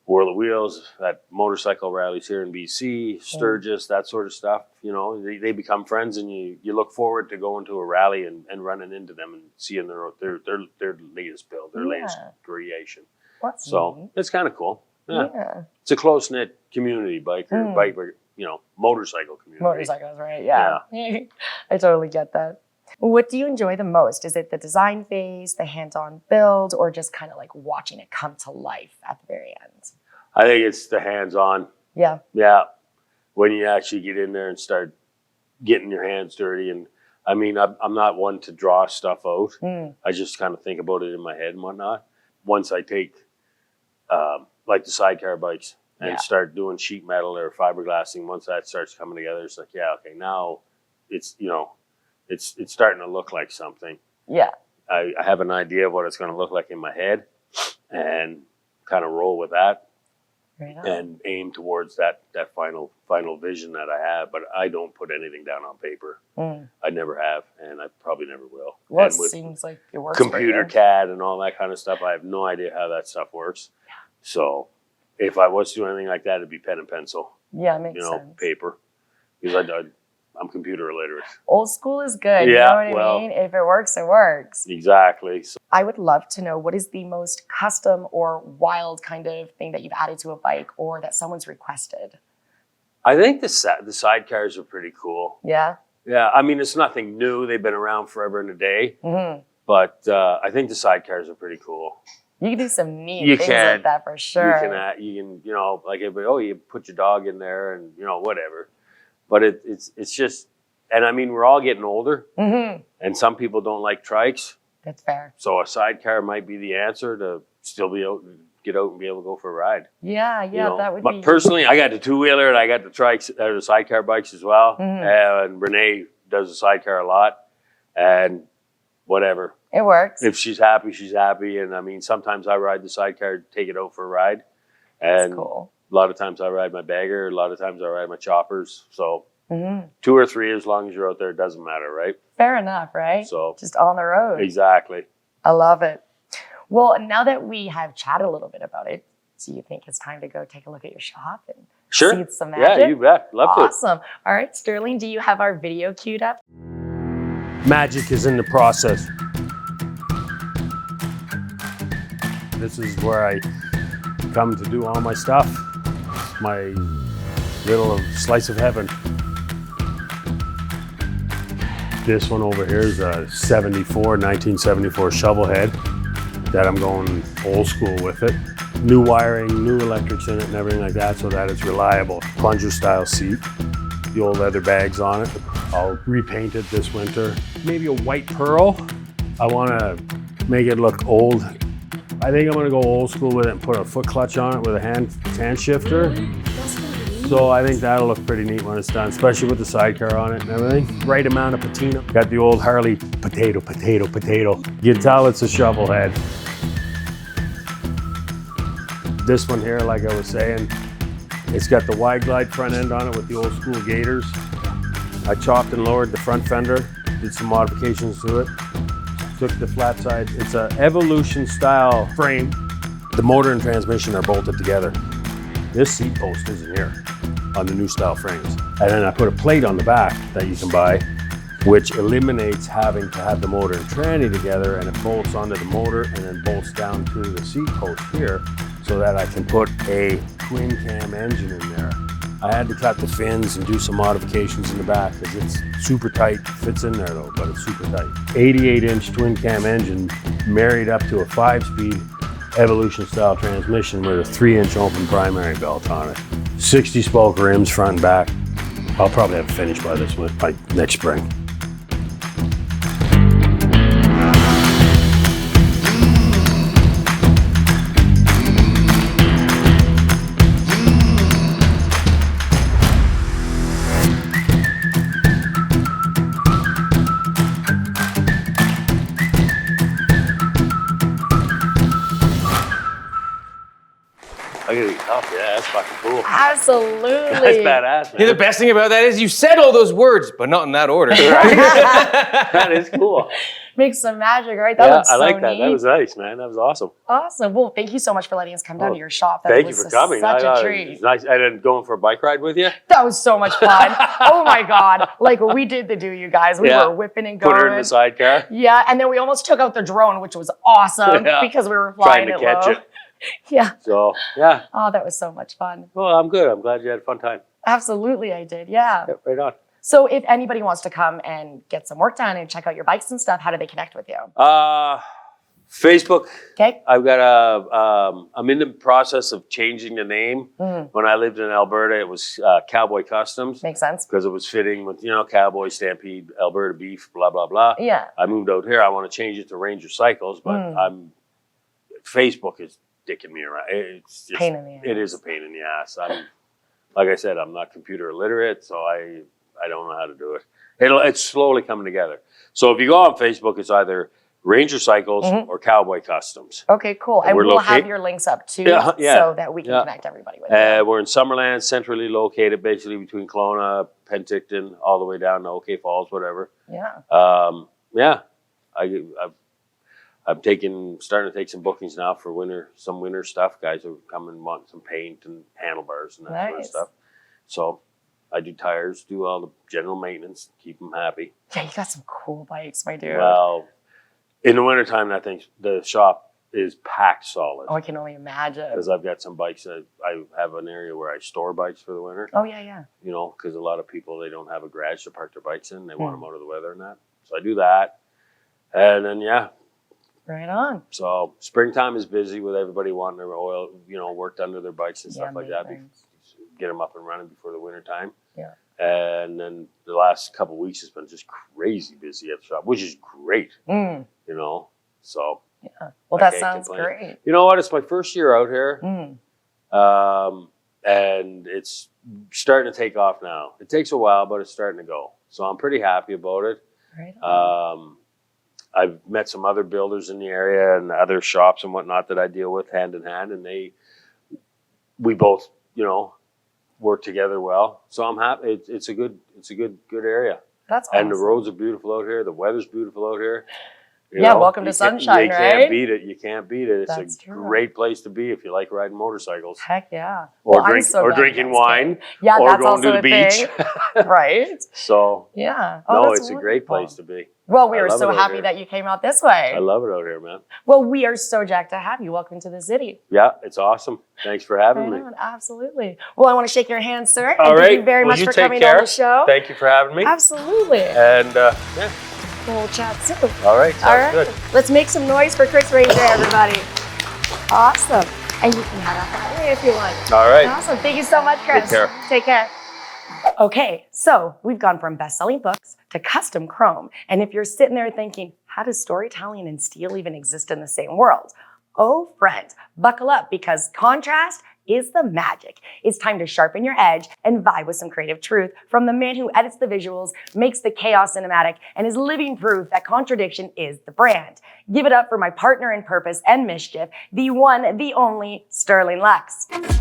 World of Wheels, at motorcycle rallies here in BC, Sturgis, that sort of stuff. You know, they become friends, and you look forward to going to a rally and running into them and seeing their latest build, their latest creation. So it's kind of cool. Yeah. It's a close-knit community, motorcycle community. Motorcycles, right? Yeah. I totally get that. What do you enjoy the most? Is it the design phase, the hands-on build, or just kind of like watching it come to life at the very end? I think it's the hands-on. Yeah. Yeah. When you actually get in there and start getting your hands dirty. And I mean, I'm not one to draw stuff out. I just kind of think about it in my head and whatnot. Once I take, like the sidecar bikes and start doing sheet metal or fiberglassing, once that starts coming together, it's like, yeah, okay, now it's, you know, it's starting to look like something. Yeah. I have an idea of what it's going to look like in my head and kind of roll with that and aim towards that final vision that I have. But I don't put anything down on paper. I never have, and I probably never will. Well, and it seems like it works. Computer CAD and all that kind of stuff, I have no idea how that stuff works. So if I was doing anything like that, it'd be pen and pencil. Yeah, it makes sense. Paper. Because I'm computer illiterate. Old school is good. Yeah, you know what I mean? If it works, it works. Exactly. So, I would love to know, what is the most custom or wild kind of thing that you've added to a bike or that someone's requested? I think the sidecars are pretty cool. Yeah? Yeah, I mean, it's nothing new. They've been around forever and a day. But I think the sidecars are pretty cool. You can do some neat things like that for sure. You can, you know, like everybody, you put your dog in there and, you know, whatever. But it's just, and I mean, we're all getting older, and some people don't like trikes. That's fair. So a sidecar might be the answer to still be able to get out and be able to go for a ride. Yeah, you know? That would be. But personally, I got the two-wheeler and I got the trikes, or the sidecar bikes as well. And Renee does the sidecar a lot, and whatever. It works. If she's happy, she's happy. And I mean, sometimes I ride the sidecar, take it out for a ride. And that's cool. A lot of times I ride my bagger. A lot of times I ride my choppers. So 2 or 3, as long as you're out there, it doesn't matter, right? Fair enough, right? So just on the road. Exactly. I love it. Well, now that we have chatted a little bit about it, do you think it's time to go take a look at your shop and see some magic? Yeah, you bet. Love to. Awesome. All right, Sterling, do you have our video queued up? Magic is in the process. This is where I come to do all my stuff. My little slice of heaven. This one over here is a 1974 shovel head that I'm going old school with it. New wiring, new electrics in it and everything like that so that it's reliable. Plunger style seat, the old leather bags on it. I'll repaint it this winter. Maybe a white pearl. I want to make it look old. I think I'm going to go old school with it and put a foot clutch on it with a hand shifter. So I think that'll look pretty neat when it's done, especially with the sidecar on it and everything. Right amount of patina. Got the old Harley potato. You can tell it's a shovel head. This one here, like I was saying, it's got the wide glide front end on it with the old school gators. I chopped and lowered the front fender, did some modifications to it. Took the flat side. It's an Evolution style frame. The motor and transmission are bolted together. This seat post isn't here on the new style frames. And then I put a plate on the back that you can buy, which eliminates having to have the motor and tranny together, and it bolts onto the motor and then bolts down to the seat post here so that I can put a twin cam engine in there. I had to cut the fins and do some modifications in the back because it's super tight. Fits in there though, but it's super tight. 88-inch twin cam engine married up to a 5-speed Evolution style transmission with a 3-inch open primary belt on it. 60 spoke rims front and back. I'll probably have it finished by next spring. I gotta get coffee. Yeah, that's fucking cool. Absolutely. That's badass, man. Yeah, the best thing about that is you said all those words, but not in that order. That is cool. Makes some magic, right? That looks I so like that. neat. That was nice, man. That was awesome. Awesome. Well, thank you so much for letting us come down to your shop. That Thank you was for coming. Such a It treat. was nice. And then going for a bike ride with you. That was so much fun. Oh my God. Like we did the do, you guys. We were whipping and going. Put her in the sidecar. Yeah. And then we almost took out the drone, which was awesome because we were flying Trying to it catch low. it. Yeah. So, yeah. Oh, that was so much fun. Well, I'm good. I'm glad you had a fun time. Absolutely, I did. Yeah. Right on. So if anybody wants to come and get some work done and check out your bikes and stuff, how do they connect with you? Facebook. Okay. I've got I'm in the process of changing the name. When I lived in Alberta, it was Cowboy Customs. Makes sense. Because it was fitting with, Cowboy, Stampede, Alberta Beef, blah, blah, blah. Yeah. I moved out here. I want to change it to Ranger Cycles, but Facebook is dicking me around. It's just, pain in the ass. It is a pain in the ass. Like I said, I'm not computer illiterate, so I don't know how to do it. It's slowly coming together. So if you go on Facebook, it's either Ranger Cycles or Cowboy Customs. Okay, cool. And we'll have your links up too, so that we can connect everybody with it. We're in Summerland, centrally located, basically between Kelowna, Penticton, all the way down to OK Falls, whatever. Yeah. I'm starting to take some bookings now for some winter stuff. Guys are coming want some paint and handlebars and that sort of stuff. So I do tires, do all the general maintenance, keep them happy. Yeah, you got some cool bikes, my dude. Well, in the wintertime, I think the shop is packed solid. Oh, I can only imagine. Because I've got some bikes that I have an area where I store bikes for the winter. Oh, yeah. Because a lot of people, they don't have a garage to park their bikes in. They want them out of the weather and that. So I do that. And then, Right on. So springtime is busy with everybody wanting their oil, worked under their bikes and stuff like that. Get them up and running before the winter time. Yeah. And then the last couple of weeks has been just crazy busy at the shop, which is great. So. Yeah. Well, that sounds great. You know what? It's my first year out here. And it's starting to take off now. It takes a while, but it's starting to go. So I'm pretty happy about it. Right on. I've met some other builders in the area and other shops and whatnot that I deal with hand in hand, and we both, work together well. So I'm happy. It's a good area. That's awesome. And the roads are beautiful out here. The weather's beautiful out here. Welcome to sunshine, right? You can't beat it. You can't beat it. It's a great place to be if you like riding motorcycles. Heck yeah. Or drinking wine. Yeah, or that's going also to the beach. right. So yeah. No, it's a great place to be. Well, we are love so it out happy here. that you came out this way. I love it out here, man. Well, we are so jacked to have you. Welcome to the city. Yeah, it's awesome. Thanks for having Right me. on, absolutely. Well, I want to shake your hand, sir. All and right. Thank you very Well, much you for take coming care. on the show. Thank you for having me. Absolutely. And yeah, We'll chat soon. all right. Sounds All right. good. Let's make some noise for Chris Ranger, everybody. Awesome. And you can head out that way if you want. All right. Awesome. Thank you so much, Chris. Take care. Take care. Okay, so we've gone from best-selling books to custom chrome. And if you're sitting there thinking, how does storytelling and steel even exist in the same world? Oh, friend, buckle up because contrast is the magic. It's time to sharpen your edge and vibe with some creative truth from the man who edits the visuals, makes the chaos cinematic, and is living proof that contradiction is the brand. Give it up for my partner in purpose and mischief, the one, the only Sterling LUXX.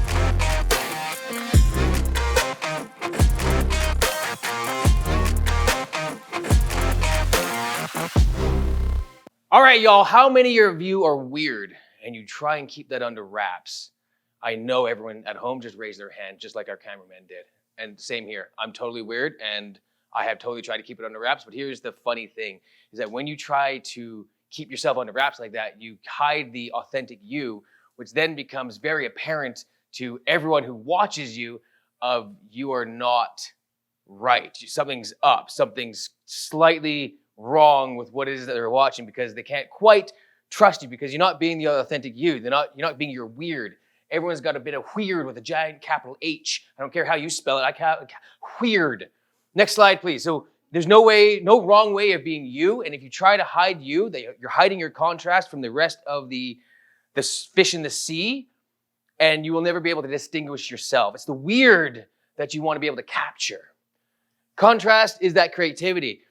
All right, y'all, how many of you are weird and you try and keep that under wraps? I know everyone at home just raised their hand, just like our cameraman did. And same here, I'm totally weird and I have totally tried to keep it under wraps, but here's the funny thing, is that when you try to keep yourself under wraps like that, you hide the authentic you, which then becomes very apparent to everyone who watches you of you are not right. Something's up, something's slightly wrong with what it is that they're watching because they can't quite trust you because you're not being the authentic you. You're not being your weird. Everyone's got a bit of weird with a giant capital H. I don't care how you spell it. Weird. Next slide, please. So there's no wrong way of being you. And if you try to hide you, you're hiding your contrast from the rest of the fish in the sea, and you will never be able to distinguish yourself. It's the weird that you want to be able to capture. Contrast is that creativity.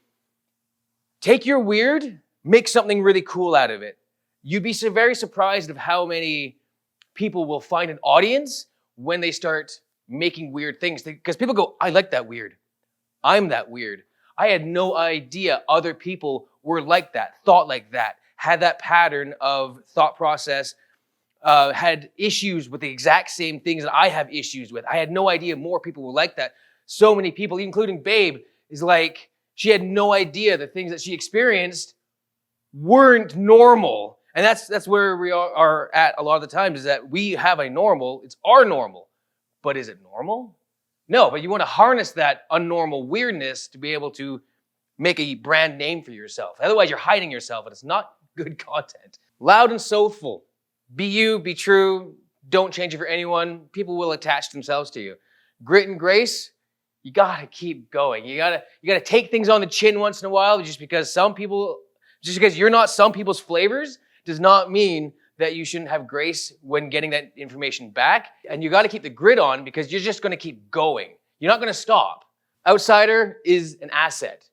Take your weird, make something really cool out of it. You'd be so very surprised of how many people will find an audience when they start making weird things. Because people go, I like that weird. I'm that weird. I had no idea other people were like that, thought like that, had that pattern of thought process, had issues with the exact same things that I have issues with. I had no idea more people were like that. So many people, including Babe, is like, she had no idea the things that she experienced weren't normal. And that's where we are at a lot of the times, is that we have a normal, it's our normal. But is it normal? No, but you want to harness that unnormal weirdness to be able to make a brand name for yourself. Otherwise, you're hiding yourself, and it's not good content. Loud and soulful. Be you, be true. Don't change it for anyone. People will attach themselves to you. Grit and grace. You gotta keep going. You gotta take things on the chin once in a while. Just because you're not some people's flavors does not mean that you shouldn't have grace when getting that information back. And you gotta keep the grit on because you're just gonna keep going. You're not gonna stop. Outsider is an asset.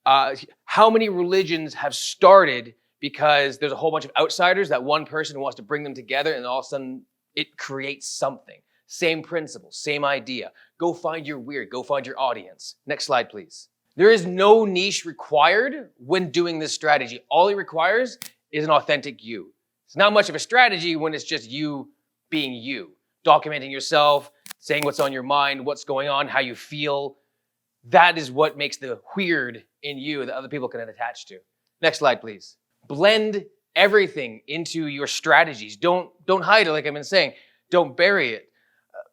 How many religions have started because there's a whole bunch of outsiders that one person wants to bring them together and all of a sudden it creates something. Same principle, same idea. Go find your weird, go find your audience. Next slide, please. There is no niche required when doing this strategy. All it requires is an authentic you. It's not much of a strategy when it's just you being you, documenting yourself, saying what's on your mind, what's going on, how you feel. That is what makes the weird in you that other people can attach to. Next slide, please. Blend everything into your strategies. Don't hide it, like I've been saying. Don't bury it.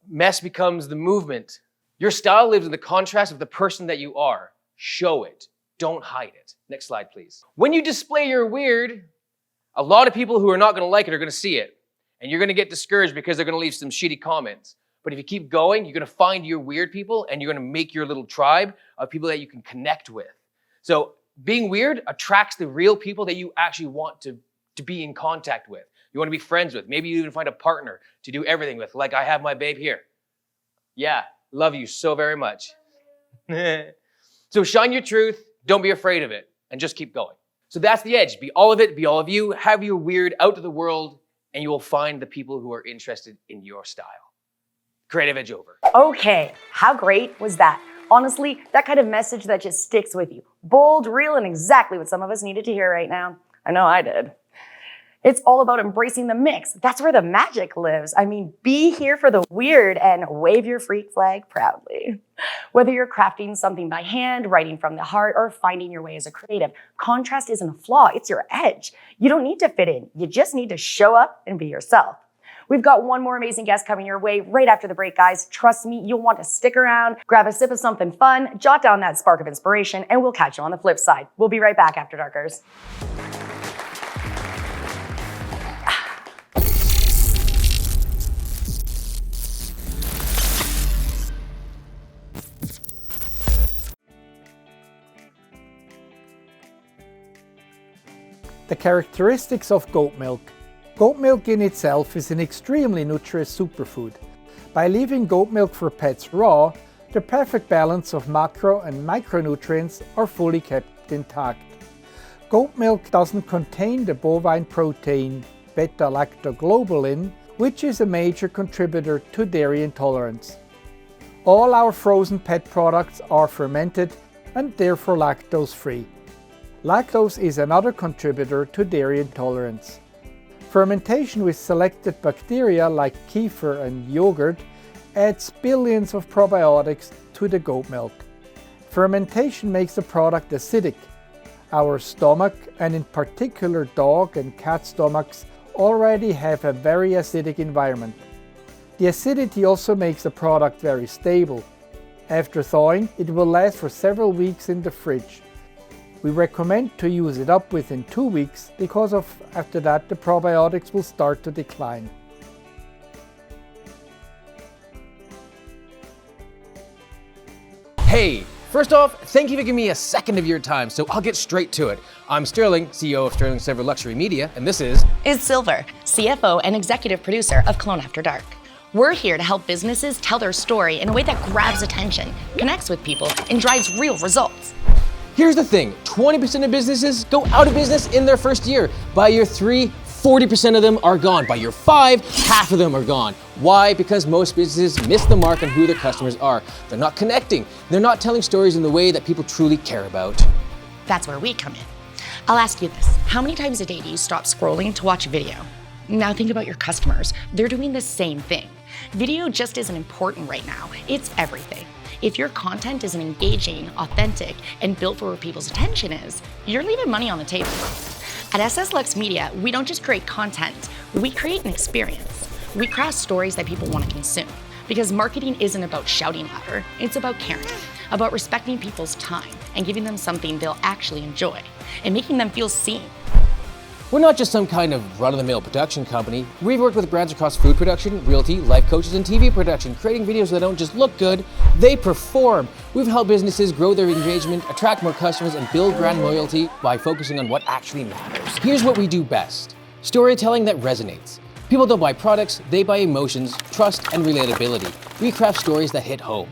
Mess becomes the movement. Your style lives in the contrast of the person that you are. Show it. Don't hide it. Next slide, please. When you display your weird, a lot of people who are not going to like it are going to see it. And you're going to get discouraged because they're going to leave some shitty comments. But if you keep going, you're going to find your weird people and you're going to make your little tribe of people that you can connect with. So being weird attracts the real people that you actually want to be in contact with. You want to be friends with. Maybe you even find a partner to do everything with, like I have my babe here. Yeah, love you so very much. So shine your truth, don't be afraid of it, and just keep going. So that's the edge. Be all of it, be all of you, have your weird out to the world, and you will find the people who are interested in your style. Creative edge over. Okay, how great was that? Honestly, that kind of message that just sticks with you. Bold, real, and exactly what some of us needed to hear right now. I know I did. It's all about embracing the mix. That's where the magic lives. I mean, be here for the weird and wave your freak flag proudly. Whether you're crafting something by hand, writing from the heart, or finding your way as a creative, contrast isn't a flaw, it's your edge. You don't need to fit in. You just need to show up and be yourself. We've got one more amazing guest coming your way right after the break, guys. Trust me, you'll want to stick around, grab a sip of something fun, jot down that spark of inspiration, and we'll catch you on the flip side. We'll be right back after Darkers. The characteristics of goat milk. Goat milk in itself is an extremely nutritious superfood. By leaving goat milk for pets raw, the perfect balance of macro and micronutrients are fully kept intact. Goat milk doesn't contain the bovine protein beta-lactoglobulin, which is a major contributor to dairy intolerance. All our frozen pet products are fermented and therefore lactose-free. Lactose is another contributor to dairy intolerance. Fermentation with selected bacteria like kefir and yogurt adds billions of probiotics to the goat milk. Fermentation makes the product acidic. Our stomach, and in particular dog and cat stomachs, already have a very acidic environment. The acidity also makes the product very stable. After thawing, it will last for several weeks in the fridge. We recommend to use it up within 2 weeks because after that the probiotics will start to decline. Hey, first off, thank you for giving me a second of your time, so I'll get straight to it. I'm Sterling, CEO of Sterling Silver Luxury Media, and this is Silver, CFO and executive producer of Kelowna After Dark. We're here to help businesses tell their story in a way that grabs attention, connects with people, and drives real results. Here's the thing, 20% of businesses go out of business in their first year. By year 3, 40% of them are gone. By year 5, half of them are gone. Why? Because most businesses miss the mark on who their customers are. They're not connecting. They're not telling stories in the way that people truly care about. That's where we come in. I'll ask you this, how many times a day do you stop scrolling to watch a video? Now think about your customers. They're doing the same thing. Video just isn't important right now. It's everything. If your content isn't engaging, authentic, and built for where people's attention is, you're leaving money on the table. At LUXX Media, we don't just create content, we create an experience. We craft stories that people want to consume. Because marketing isn't about shouting louder, it's about caring, about respecting people's time and giving them something they'll actually enjoy, and making them feel seen. We're not just some kind of run-of-the-mill production company. We've worked with brands across food production, realty, life coaches, and TV production, creating videos that don't just look good, they perform. We've helped businesses grow their engagement, attract more customers, and build brand loyalty by focusing on what actually matters. Here's what we do best. Storytelling that resonates. People don't buy products, they buy emotions, trust, and relatability. We craft stories that hit home.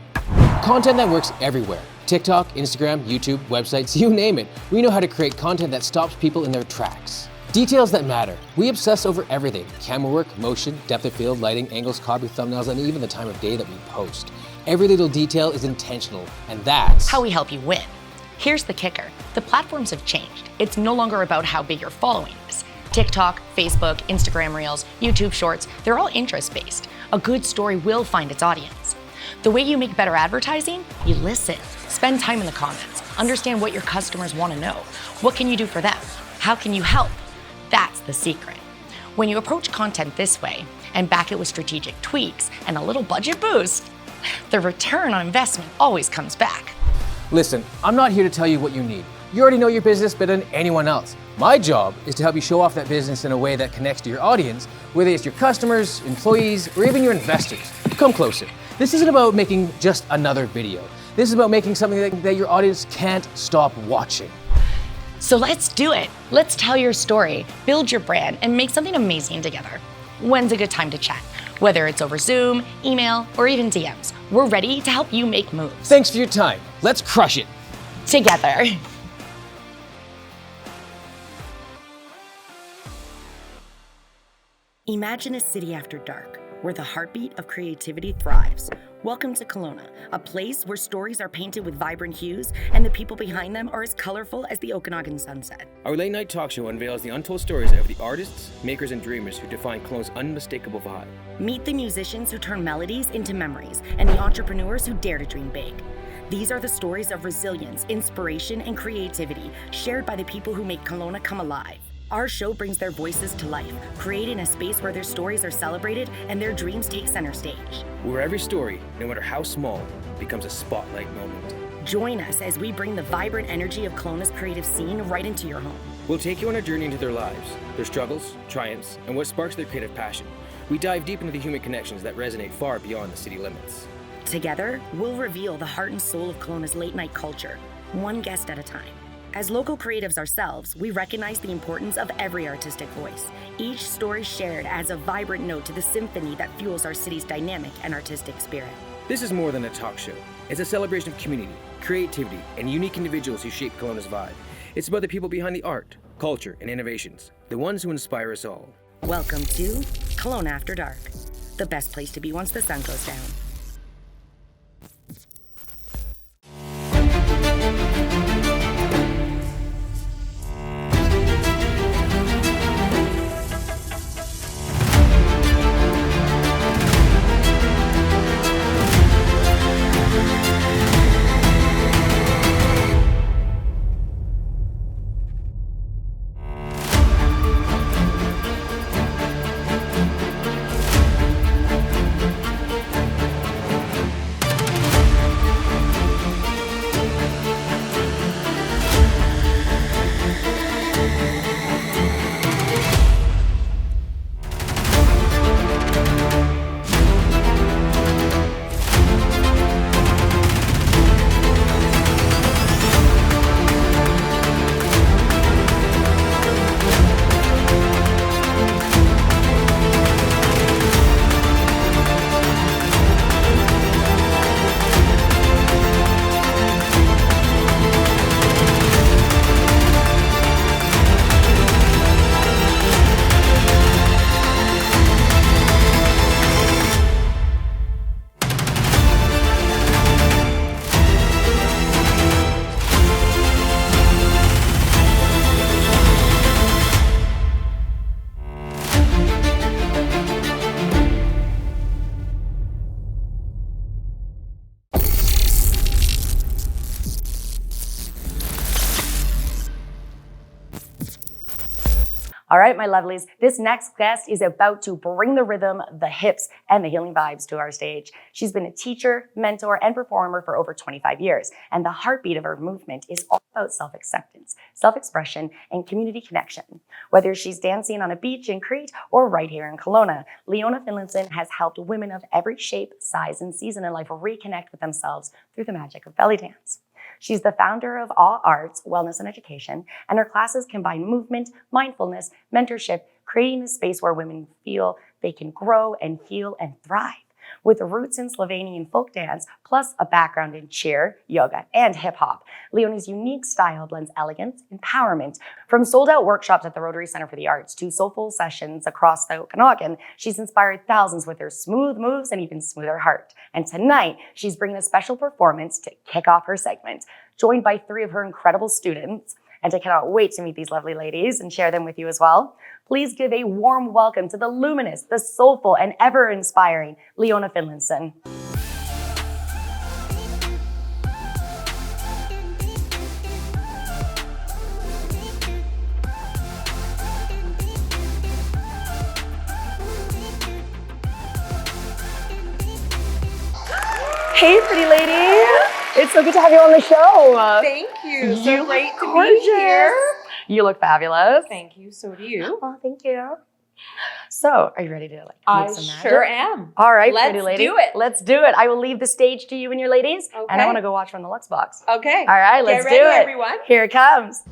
Content that works everywhere. TikTok, Instagram, YouTube, websites, you name it. We know how to create content that stops people in their tracks. Details that matter. We obsess over everything. Camera work, motion, depth of field, lighting, angles, copy, thumbnails, and even the time of day that we post. Every little detail is intentional, and that's how we help you win. Here's the kicker. The platforms have changed. It's no longer about how big your following is. TikTok, Facebook, Instagram Reels, YouTube Shorts, they're all interest-based. A good story will find its audience. The way you make better advertising? You listen. Spend time in the comments. Understand what your customers want to know. What can you do for them? How can you help? That's the secret. When you approach content this way and back it with strategic tweaks and a little budget boost, the return on investment always comes back. Listen, I'm not here to tell you what you need. You already know your business better than anyone else. My job is to help you show off that business in a way that connects to your audience, whether it's your customers, employees, or even your investors. Come closer. This isn't about making just another video. This is about making something that your audience can't stop watching. So let's do it. Let's tell your story, build your brand, and make something amazing together. When's a good time to chat? Whether it's over Zoom, email, or even DMs, we're ready to help you make moves. Thanks for your time. Let's crush it. Together. Imagine a city after dark, where the heartbeat of creativity thrives, Welcome to Kelowna, a place where stories are painted with vibrant hues and the people behind them are as colorful as the Okanagan sunset. Our late night talk show unveils the untold stories of the artists, makers, and dreamers who define Kelowna's unmistakable vibe. Meet the musicians who turn melodies into memories and the entrepreneurs who dare to dream big. These are the stories of resilience, inspiration, and creativity shared by the people who make Kelowna come alive. Our show brings their voices to life, creating a space where their stories are celebrated and their dreams take center stage. Where every story, no matter how small, becomes a spotlight moment. Join us as we bring the vibrant energy of Kelowna's creative scene right into your home. We'll take you on a journey into their lives, their struggles, triumphs, and what sparks their creative passion. We dive deep into the human connections that resonate far beyond the city limits. Together, we'll reveal the heart and soul of Kelowna's late night culture, one guest at a time. As local creatives ourselves, we recognize the importance of every artistic voice. Each story shared adds a vibrant note to the symphony that fuels our city's dynamic and artistic spirit. This is more than a talk show. It's a celebration of community, creativity, and unique individuals who shape Kelowna's vibe. It's about the people behind the art, culture, and innovations, the ones who inspire us all. Welcome to Kelowna After Dark, the best place to be once the sun goes down. All right, my lovelies, this next guest is about to bring the rhythm, the hips, and the healing vibes to our stage. She's been a teacher, mentor, and performer for over 25 years, and the heartbeat of her movement is all about self-acceptance, self-expression, and community connection. Whether she's dancing on a beach in Crete or right here in Kelowna, Leona Finlayson has helped women of every shape, size, and season in life reconnect with themselves through the magic of belly dance. She's the founder of All Arts, Wellness, and Education, and her classes combine movement, mindfulness, mentorship, creating a space where women feel they can grow and heal and thrive. With roots in Slovenian folk dance, plus a background in cheer, yoga, and hip hop, Leona's unique style blends elegance, empowerment. From sold-out workshops at the Rotary Centre for the Arts to soulful sessions across the Okanagan, she's inspired thousands with her smooth moves and even smoother heart. And tonight, she's bringing a special performance to kick off her segment, joined by 3 of her incredible students. And I cannot wait to meet these lovely ladies and share them with you as well. Please give a warm welcome to the luminous, the soulful, and ever-inspiring Leona Finlayson. Hey, pretty lady. It's so good to have you on the show. Thank you. So You great look to gorgeous. be here. You look fabulous. Thank you. So do you. Oh, thank you. So, are you ready to make I some magic? sure am. All right, Let's pretty lady. do it. Let's do it. I will leave the stage to you and your ladies, and I Okay. want to go watch from the LUXX box. Okay. All right, let's Get ready, do it. everyone. Here it comes.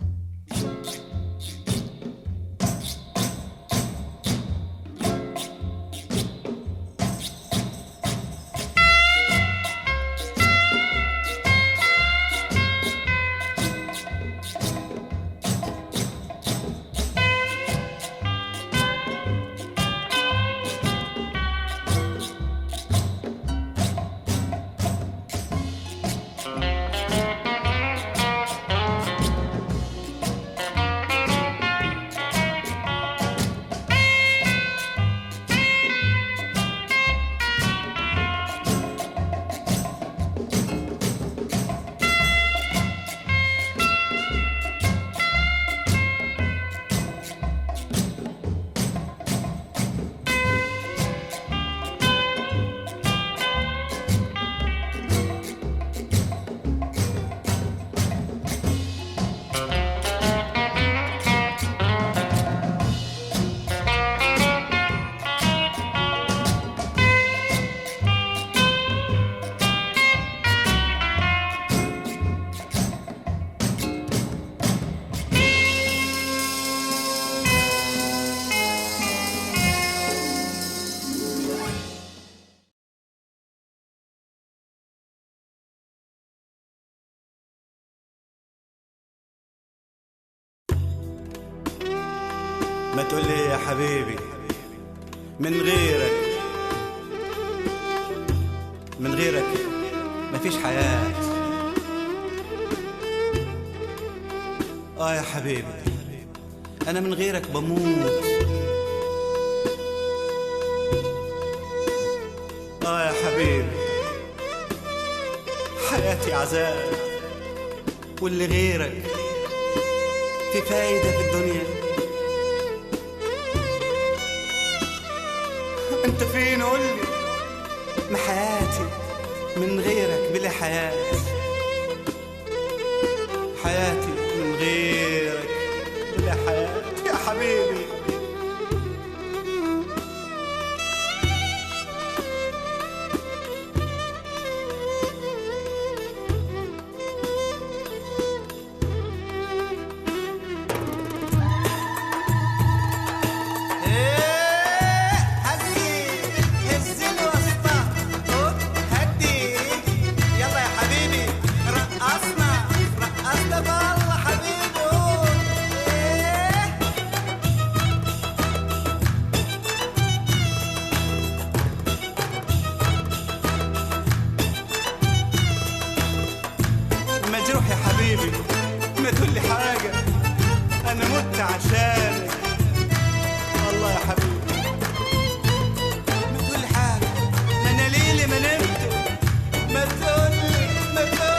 ما تقول لي يا حبيبي من غيرك من غيرك مفيش حياة. يا حبيبي أنا من غيرك بموت. يا حبيبي حياتي عذاب، واللي غيرك في فايدة في الدنيا. انت فين قولي؟ ما حياتي من غيرك بلا حياة، حياتي من غيرك بلا حياة يا حبيبي. مجروح يا حبيبي ما تقولي حاجة، أنا مت عشانك والله يا حبيبي. ما تقولي حاجة، ما أنا ليلي ما نمت. ما تقولي ما تقولي.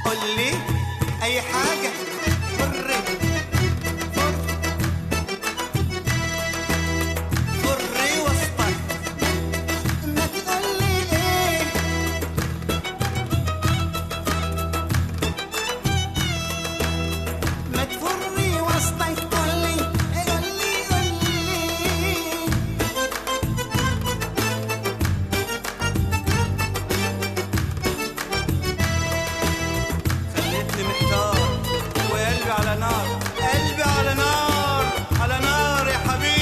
قولي أي حاجة فري فري وسطك. ما تقولي إيه ما تفري وسطك. قولي قولي قولي. خليتني محتار وقلبي على نار، قلبي على نار، على نار يا حبيبي.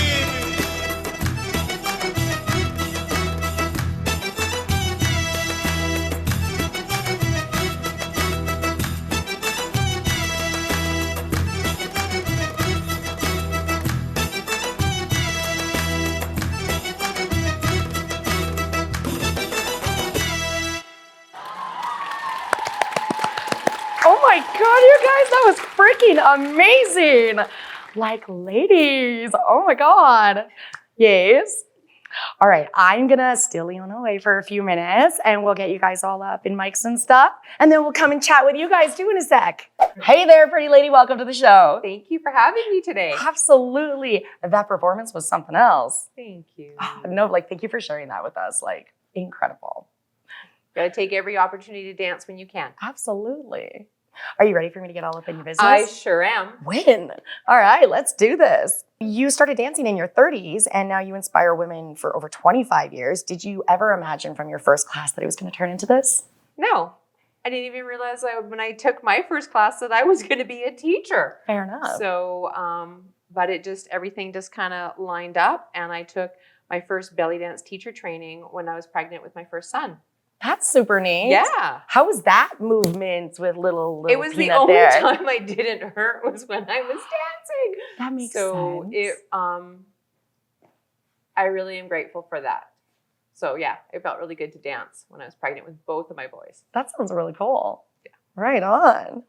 Oh my God, you guys, that was freaking amazing. Like, ladies, oh my God. Yes. All right, I'm gonna steal Leona away for a few minutes and we'll get you guys all up in mics and stuff. And then we'll come and chat with you guys too in a sec. Hey there, pretty lady, welcome to the show. Thank you for having me today. Absolutely. That performance was something else. Thank you. No, like, thank you for sharing that with us. Like, incredible. Gotta take every opportunity to dance when you can. Absolutely. Are you ready for me to get all up in your business? I sure am. When? All right, let's do this. You started dancing in your 30s and now you inspire women for over 25 years. Did you ever imagine from your first class that it was going to turn into this? No, I didn't even realize when I took my first class that I was going to be a teacher. Fair enough. So, but everything just kind of lined up, and I took my first belly dance teacher training when I was pregnant with my first son. That's super neat. Yeah. How was that movement with little It was the peanut only there? time I didn't hurt was when I was dancing. That makes So sense. I really am grateful for that. So yeah, it felt really good to dance when I was pregnant with both of my boys. That sounds really cool. Yeah. Right on.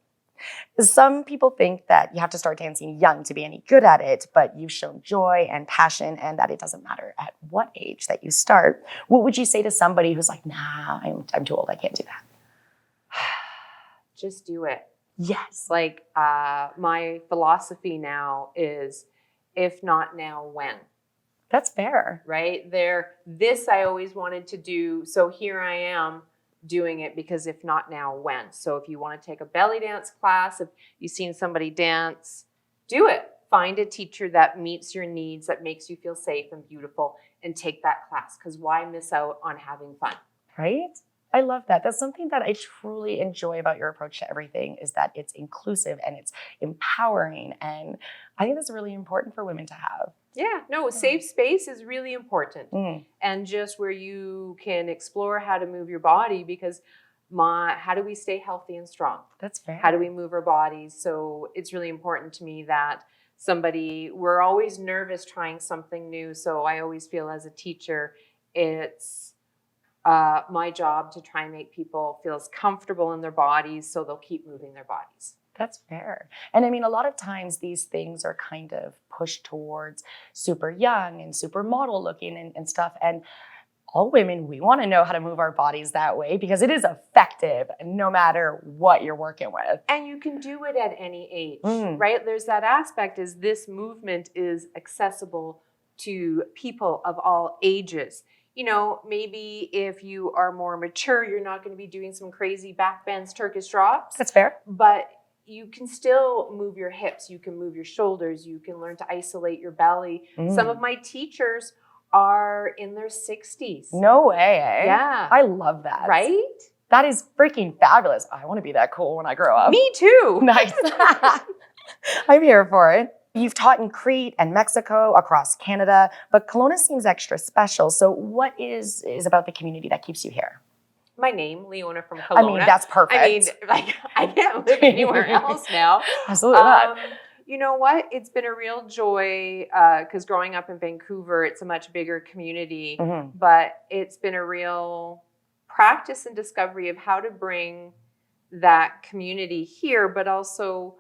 Some people think that you have to start dancing young to be any good at it, but you've shown joy and passion and that it doesn't matter at what age that you start. What would you say to somebody who's like, nah, I'm too old, I can't do that? Just do it. Yes. Like my philosophy now is, if not now, when? That's fair. Right? This I always wanted to do, so here I am doing it, because if not now, when? So if you want to take a belly dance class, if you've seen somebody dance, do it. Find a teacher that meets your needs, that makes you feel safe and beautiful, and take that class, because why miss out on having fun? Right? I love that. That's something that I truly enjoy about your approach to everything, is that it's inclusive and it's empowering. And I think that's really important for women to have. Yeah, no, safe space is really important. Mm. And just where you can explore how to move your body, because how do we stay healthy and strong? That's fair. How do we move our bodies? So it's really important to me that we're always nervous trying something new. So I always feel as a teacher, it's my job to try and make people feel as comfortable in their bodies so they'll keep moving their bodies. That's fair. And I mean, a lot of times these things are kind of pushed towards super young and super model looking and stuff. And all women, we want to know how to move our bodies that way because it is effective no matter what you're working with. And you can do it at any age, right? There's that aspect, is this movement is accessible to people of all ages. You know, maybe if you are more mature, you're not going to be doing some crazy back bends, Turkish drops. That's fair. But you can still move your hips. You can move your shoulders. You can learn to isolate your belly. Some of my teachers are in their 60s. No way, eh? Yeah. I love that. Right? That is freaking fabulous. I want to be that cool when I grow up. Me too. Nice. I'm here for it. You've taught in Crete and Mexico, across Canada, but Kelowna seems extra special. So what is about the community that keeps you here? My name, Leona from Kelowna. I mean, that's perfect. I mean, like, I can't live anywhere else now. Absolutely not. You know what? It's been a real joy because growing up in Vancouver, it's a much bigger community, but it's been a real practice and discovery of how to bring that community here, but also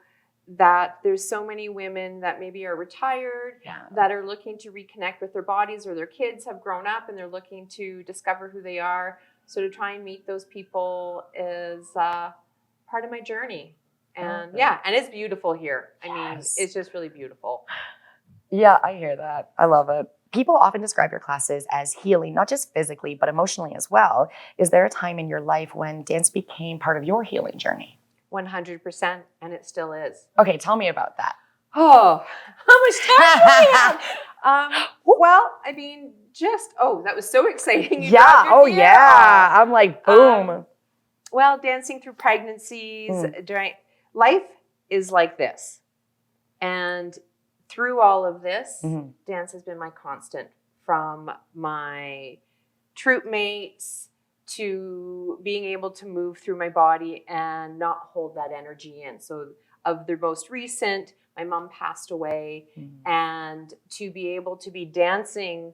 that there's so many women that maybe are retired, that are looking to reconnect with their bodies, or their kids have grown up and they're looking to discover who they are. So to try and meet those people is part of my journey. And and it's beautiful here. I mean, it's just really beautiful. Yeah, I hear that. I love it. People often describe your classes as healing, not just physically, but emotionally as well. Is there a time in your life when dance became part of your healing journey? 100%, and it still is. Okay, tell me about that. Oh, how much time do we have? Well, I mean, that was so exciting. I'm like, boom. Well, dancing through pregnancies, life is like this. And through all of this, dance has been my constant, from my troop mates to being able to move through my body and not hold that energy in. So of the most recent, my mom passed away, and to be able to be dancing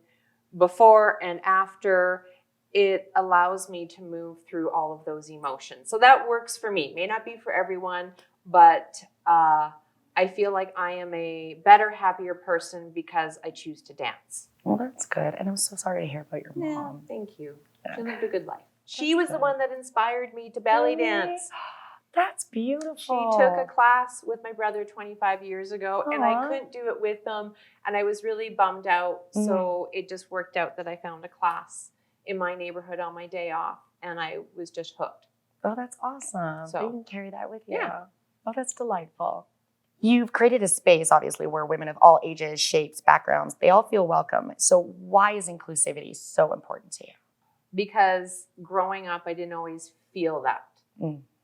before and after, it allows me to move through all of those emotions. So that works for me. May not be for everyone, but I feel like I am a better, happier person because I choose to dance. Well, that's good. And I'm so sorry to hear about your mom. Thank you. She lived a good life. She was the one that inspired me to belly dance. That's beautiful. She took a class with my brother 25 years ago, and I couldn't do it with them, and I was really bummed out. So it just worked out that I found a class in my neighborhood on my day off, and I was just hooked. Oh, that's awesome. So you can carry that with you. Yeah. Oh, that's delightful. You've created a space, obviously, where women of all ages, shapes, backgrounds, they all feel welcome. So why is inclusivity so important to you? Because growing up, I didn't always feel that.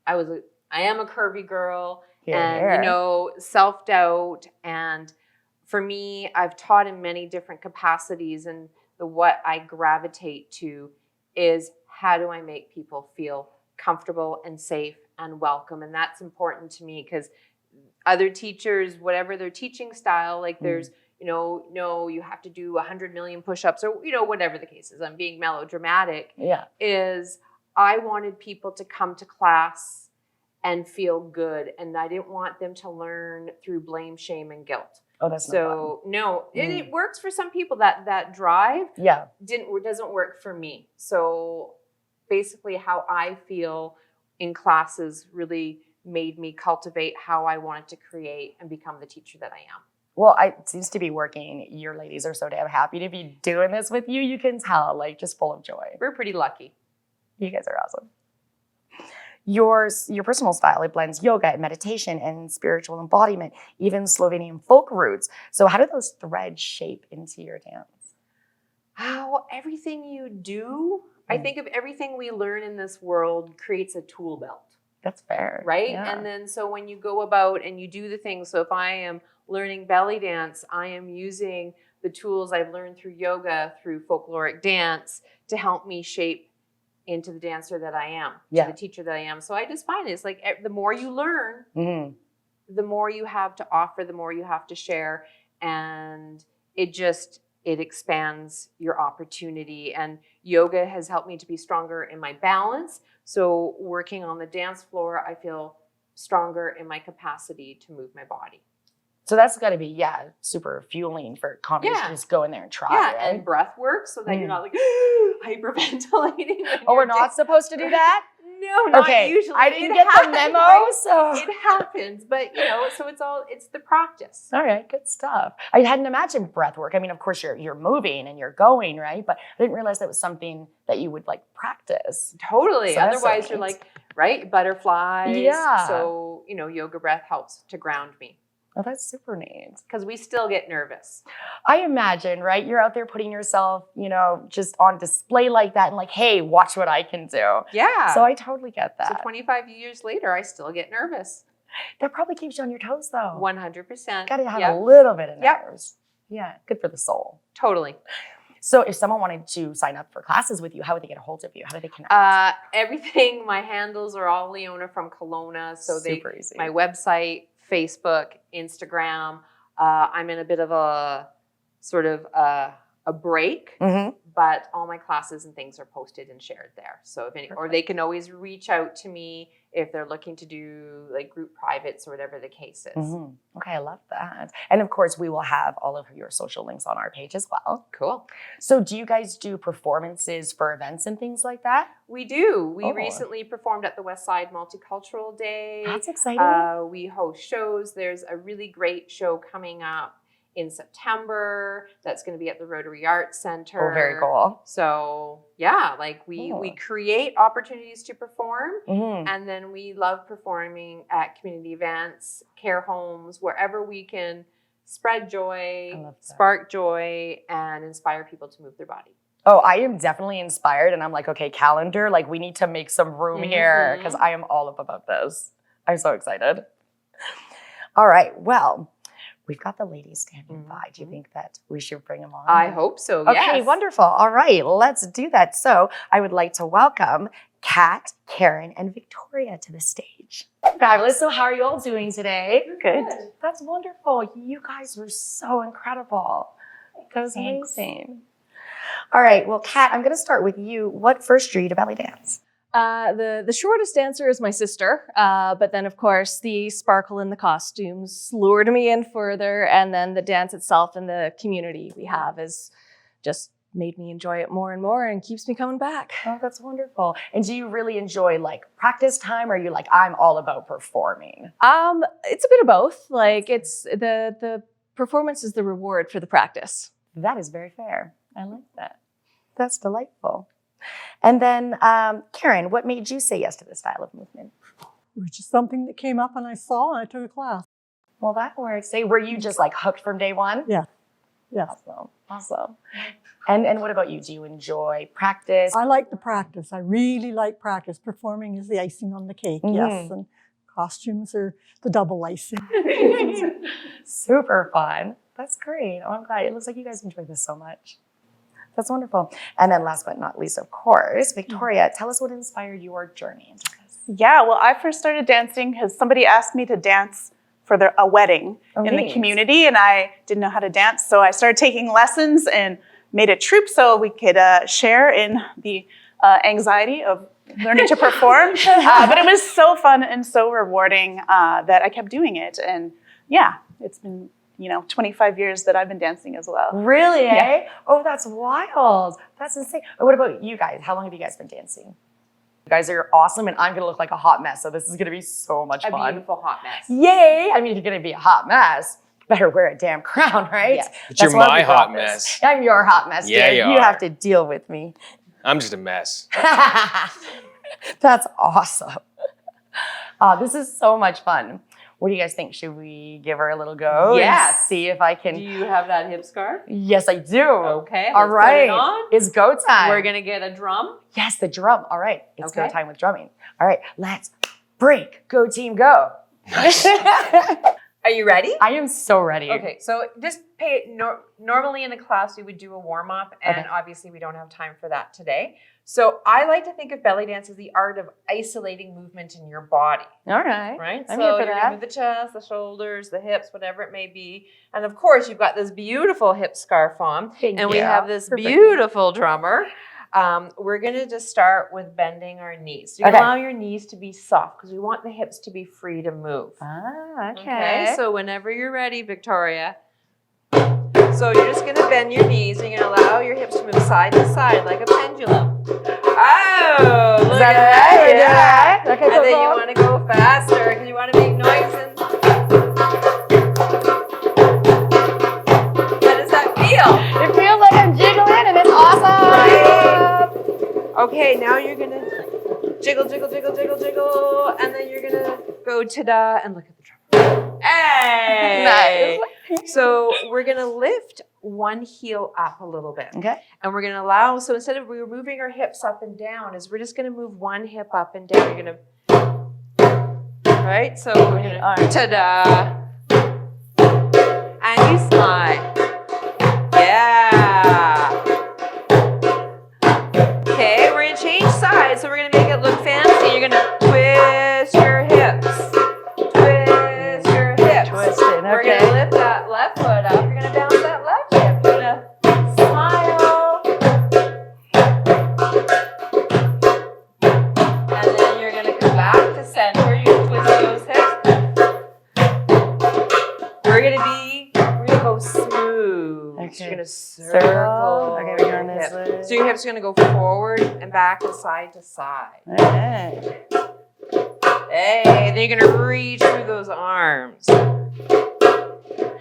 I am a curvy girl, and self-doubt. And for me, I've taught in many different capacities, and what I gravitate to is how do I make people feel comfortable and safe and welcome? And that's important to me because other teachers, whatever their teaching style, like there's, you know, no, you have to do 100 million push-ups or, you know, whatever the case is. I'm being melodramatic. Yeah. Is I wanted people to come to class and feel good. And I didn't want them to learn through blame, shame, and guilt. Oh, that's so no, it works for some people. That drive doesn't work for me. So basically how I feel in classes really made me cultivate how I wanted to create and become the teacher that I am. Well, it seems to be working. Your ladies are so damn happy to be doing this with you. You can tell, like, just full of joy. We're pretty lucky. You guys are awesome. Your personal style, it blends yoga and meditation and spiritual embodiment, even Slovenian folk roots. So how do those threads shape into your dance? How everything you do, I think of everything we learn in this world creates a tool belt. That's fair. Right? Yeah. And then so when you go about and you do the things, so if I am learning belly dance, I am using the tools I've learned through yoga, through folkloric dance to help me shape into the dancer that I am, to the teacher that I am. So I just find it's like the more you learn, the more you have to offer, the more you have to share. And it expands your opportunity. And yoga has helped me to be stronger in my balance. So working on the dance floor, I feel stronger in my capacity to move my body. So that's got to be, super fueling for confidence. Yeah. Just go in there and try. Yeah, right? and breath work so that you're not like hyperventilating. Oh, we're not supposed to do that? No, not usually. I didn't get the memo, right? so. It happens, but so it's the practice. All right, good stuff. I hadn't imagined breath work. I mean, of course you're moving and you're going, right? But I didn't realize that was something that you would like practice. Totally. So Otherwise you're like, right, butterflies. Yeah. So, yoga breath helps to ground me. Oh, that's super neat. Because we still get nervous. I imagine, right? You're out there putting yourself, just on display like that and like, hey, watch what I can do. Yeah. So I totally get that. So 25 years later, I still get nervous. That probably keeps you on your toes though. 100%. Got to have a little bit of Yep. nerves. Yeah, good for the soul. Totally. So if someone wanted to sign up for classes with you, how would they get a hold of you? How do they connect? Everything, my handles are all Leona from Kelowna. So Super easy. My website, Facebook, Instagram. I'm in a bit of a sort of a break, but all my classes and things are posted and shared there. So or they can always reach out to me if they're looking to do like group privates or whatever the case is. Okay, I love that. And of course, we will have all of your social links on our page as well. Cool. So do you guys do performances for events and things like that? We do. We recently performed at the West Side Multicultural Day. That's exciting. We host shows. There's a really great show coming up in September that's going to be at the Rotary Arts Center. Oh, very cool. So yeah, like we create opportunities to perform, and then we love performing at community events, care homes, wherever we can spread joy, spark joy, and inspire people to move their body. Oh, I am definitely inspired, and I'm like, okay, calendar, like we need to make some room here because I am all up about this. I'm so excited. All right, well, we've got the ladies standing by. Do you think that we should bring them on? I hope so, Okay, yes. wonderful. All right, let's do that. So I would like to welcome Kat, Karen, and Victoria to the stage. Fabulous. So how are you all doing today? Good. That's wonderful. You guys were so incredible. That was amazing. All right, well, Kat, I'm going to start with you. What first drew you to belly dance? The shortest dancer is my sister, but then of course the sparkle in the costumes lured me in further, and then the dance itself and the community we have is just made me enjoy it more and more and keeps me coming back. Oh, that's wonderful. And do you really enjoy like practice time, or are you like, I'm all about performing? It's a bit of both. Like it's the performance is the reward for the practice. That is very fair. I like that. That's delightful. And then, Karen, what made you say yes to this style of movement? It was just something that came up and I saw and I took a class. Well, that works. Say, were you just like hooked from day one? Yeah. Yeah. Awesome. And what about you? Do you enjoy practice? I like the practice. I really like practice. Performing is the icing on the cake, yes. And costumes are the double icing. Super fun. That's great. Oh, I'm glad. It looks like you guys enjoy this so much. That's wonderful. And then last but not least, of course, Victoria, tell us what inspired your journey into this. Yeah, well, I first started dancing because somebody asked me to dance for a wedding in the community, and I didn't know how to dance. So I started taking lessons and made a troupe so we could share in the anxiety of learning to perform. But it was so fun and so rewarding that I kept doing it. And yeah, it's been 25 years that I've been dancing as well. Really, Yeah. eh? Oh, that's wild. That's insane. What about you guys? How long have you guys been dancing? You guys are awesome, and I'm gonna look like a hot mess, so this is gonna be so much A fun. beautiful hot mess. Yay! I mean, if you're gonna be a hot mess, better wear a damn crown, right? Yes. But you're why my we got hot this. mess. I'm your hot mess, Yeah, dude. you have are. to deal with me. I'm just a mess. That's awesome. This is so much fun. What do you guys think? Should we give her a little go? Yes. And see if I can. Do you have that hip scarf? Yes, I do. Okay, All let's right. put it on. It's go time. We're gonna get a drum. Yes, the drum. All right. It's go Okay. time with drumming. All right. Let's break. Go team, go. Are you ready? I am so ready. Okay, so just normally in a class we would do a warm up, and Okay. obviously we don't have time for that today. So I like to think of belly dance as the art of isolating movement in your body, All right. right? I'm so here for you're that. gonna move the chest, the shoulders, the hips, whatever it may be, and of course you've got this beautiful hip scarf on, Thank and we you. have this Perfect. beautiful drummer. We're gonna just start with bending our knees. So you Okay. allow your knees to be soft because we want the hips to be free to move. Ah, okay. So whenever you're ready, Victoria. So you're just gonna bend your knees and you're gonna allow your hips to move side to side like a pendulum. Oh, look Is at that right? that. Yeah. Okay, And then cool. you wanna go faster because you wanna make noise and how does that feel? It feels like I'm jiggling and it's awesome. Okay, now you're gonna jiggle, jiggle, jiggle, jiggle, jiggle, and then you're gonna go ta-da and look at the drum. Hey! So we're gonna lift one heel up a little bit. Okay. And we're gonna allow, so instead of we're moving our hips up and down, is we're just gonna move one hip up and down. You're gonna, right? So we're gonna, All right. ta-da. And you slide. Yeah. Okay, we're gonna change sides, so we're gonna make it look fancy. You're gonna twist your hips. Twist your hips. Twisting, We're okay. gonna lift that left foot up. You're gonna bounce that left hip. You're gonna smile. And then you're gonna come back to center. You twist those hips. We're gonna go smooth. So Okay. you're gonna circle. Okay, we're going your this hips. way. So your hips are gonna go forward and back and side to side. Okay. Hey, then you're gonna reach through those arms. And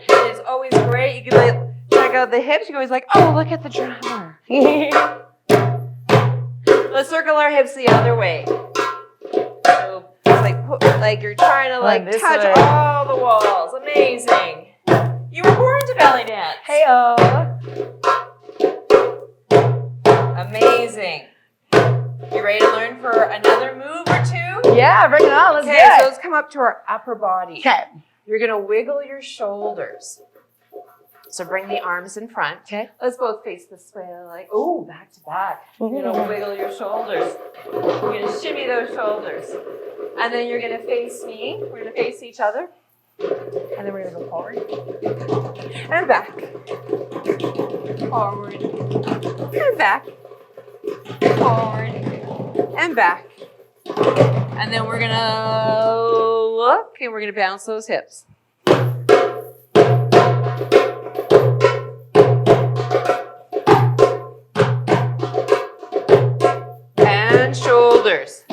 it's always great. You can like, check out the hips. You're always like, oh, look at the drummer. Let's circle our hips the other way. So it's like you're trying to like this touch way. all the walls. Amazing. You were born to belly dance. Hey-o. Amazing. You ready to learn for another move or two? Yeah, bring it on. Let's Okay, do so it. let's come up to our upper body. Okay. You're gonna wiggle your shoulders. So bring the arms in front. Okay. Let's both face this way, like, oh, back to back. You're gonna wiggle your shoulders. You're gonna shimmy those shoulders. And then you're gonna face me. We're gonna face each other. And then we're gonna go forward. And back. Forward. And back. Forward. And back. And then we're gonna look and we're gonna bounce those hips. And shoulders.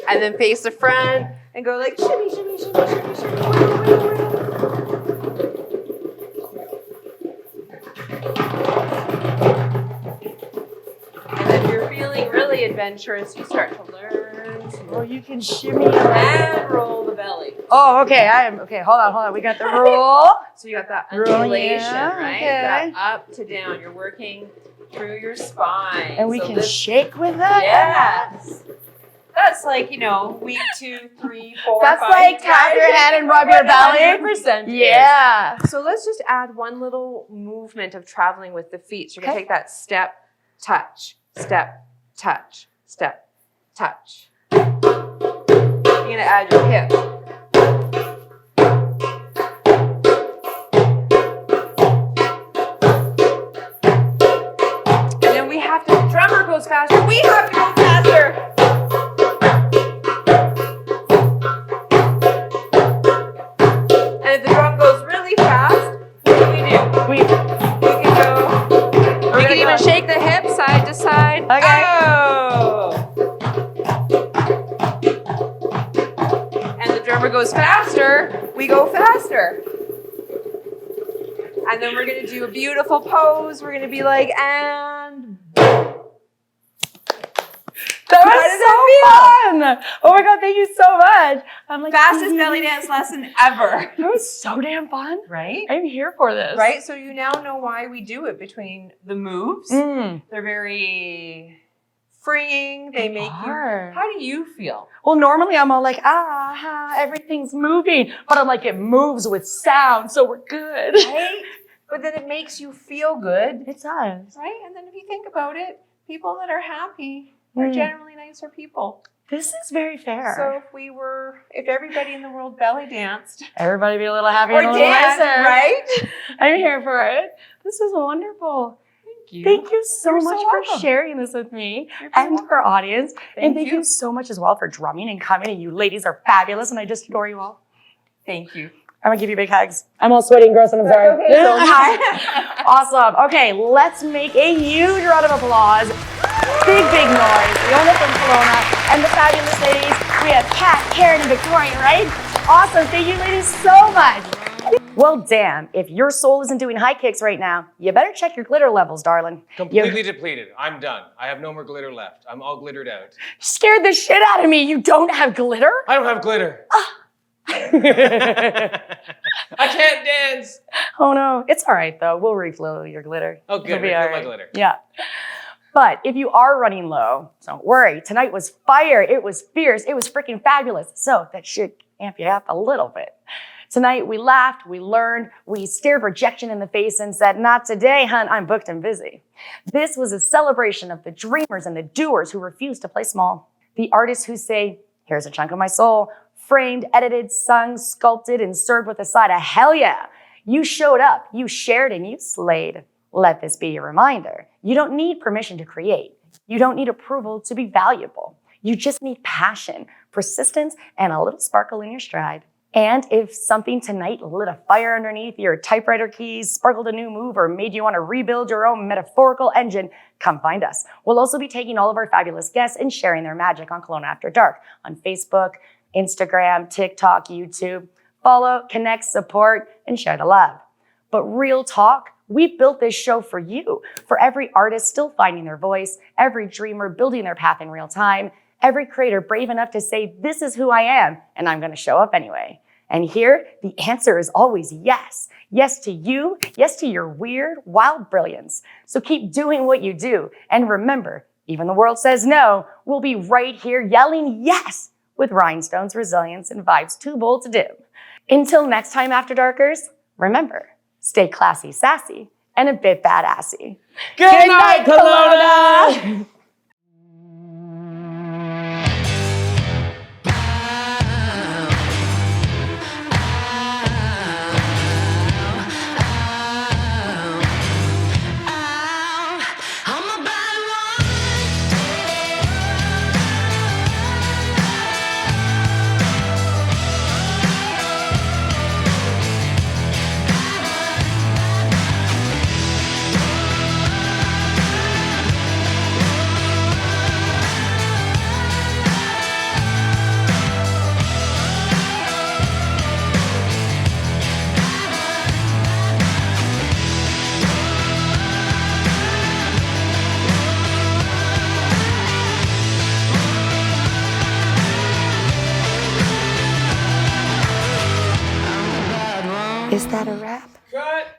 And then face the front and go like shimmy, shimmy, shimmy, shimmy, shimmy, wiggle, wiggle, wiggle. And if you're feeling really adventurous, you start to learn to Oh, you can shimmy around. and roll the belly. Oh, okay. Okay, hold on. We got the rule. So you got that Roll, undulation, yeah, right? okay. That up to down. You're working through your spine. And we So can this- shake with that? Yes. That's like, week 2, 3, 4, That's 5. like tap your head and rub your belly. 100% is. Yeah. So let's just add one little movement of traveling with the feet. So you're going to take that step, touch, step, touch, step, touch. You're going to add your hip. And then the drummer goes faster. We have to go faster. And if the drum goes really fast, what do? We can go. We can even shake the hip side to side. Okay. Oh. And the drummer goes faster, we go faster. And then we're going to do a beautiful pose. We're going to be like, and That was so fun. Oh my God, thank you so much. I'm like, fastest belly dance lesson ever. That was so damn fun. Right? I'm here for this. Right? So you now know why we do it between the moves. They're very freeing. They make you. How do you feel? Well, normally I'm all like, everything's moving. But I'm like, it moves with sound, so we're good. Right? But then it makes you feel good. It does. Right? And then if you think about it, people that are happy are generally nicer people. This is very fair. So if everybody in the world belly danced. Everybody be a little happier Or and a little danced, nicer. right? I'm here for it. This is wonderful. Thank you. Thank you so You're much so for welcome. sharing this with me You're very and welcome. our audience. And thank you. you so much as well for drumming and coming. And you ladies are fabulous and I just adore you all. Thank you. I'm gonna give you big hugs. I'm all sweaty and gross and I'm sorry. Okay, so hi. Awesome. Okay, let's make a huge round of applause. Big noise. Leona from Kelowna and the fabulous ladies. We have Kat, Karen, and Victoria, right? Awesome. Thank you ladies so much. Well, damn, if your soul isn't doing high kicks right now, you better check your glitter levels, darling. Completely depleted. I'm done. I have no more glitter left. I'm all glittered out. You scared the shit out of me. You don't have glitter? I don't have glitter. I can't dance. Oh no. It's all right though. We'll refill your glitter. Oh, good. It'll be Refill all my right. glitter. Yeah. But if you are running low, don't worry. Tonight was fire. It was fierce. It was freaking fabulous. So that should amp you up a little bit. Tonight we laughed, we learned, we stared rejection in the face and said, not today, hun, I'm booked and busy. This was a celebration of the dreamers and the doers who refuse to play small. The artists who say, here's a chunk of my soul, framed, edited, sung, sculpted, and served with a side of hell yeah. You showed up, you shared, and you slayed. Let this be your reminder. You don't need permission to create. You don't need approval to be valuable. You just need passion, persistence, and a little sparkle in your stride. And if something tonight lit a fire underneath your typewriter keys, sparkled a new move, or made you want to rebuild your own metaphorical engine, come find us. We'll also be taking all of our fabulous guests and sharing their magic on Kelowna After Dark on Facebook, Instagram, TikTok, YouTube. Follow, connect, support, and share the love. But real talk, we built this show for you, for every artist still finding their voice, every dreamer building their path in real time, every creator brave enough to say, this is who I am, and I'm going to show up anyway. And here, the answer is always yes. Yes to you, yes to your weird, wild brilliance. So keep doing what you do. And remember, even the world says no, we'll be right here yelling yes with rhinestones, resilience, and vibes too bold to dim. Until next time, After Darkers, remember, stay classy, sassy, and a bit badassy. Good night, Kelowna! Is that a wrap? Cut.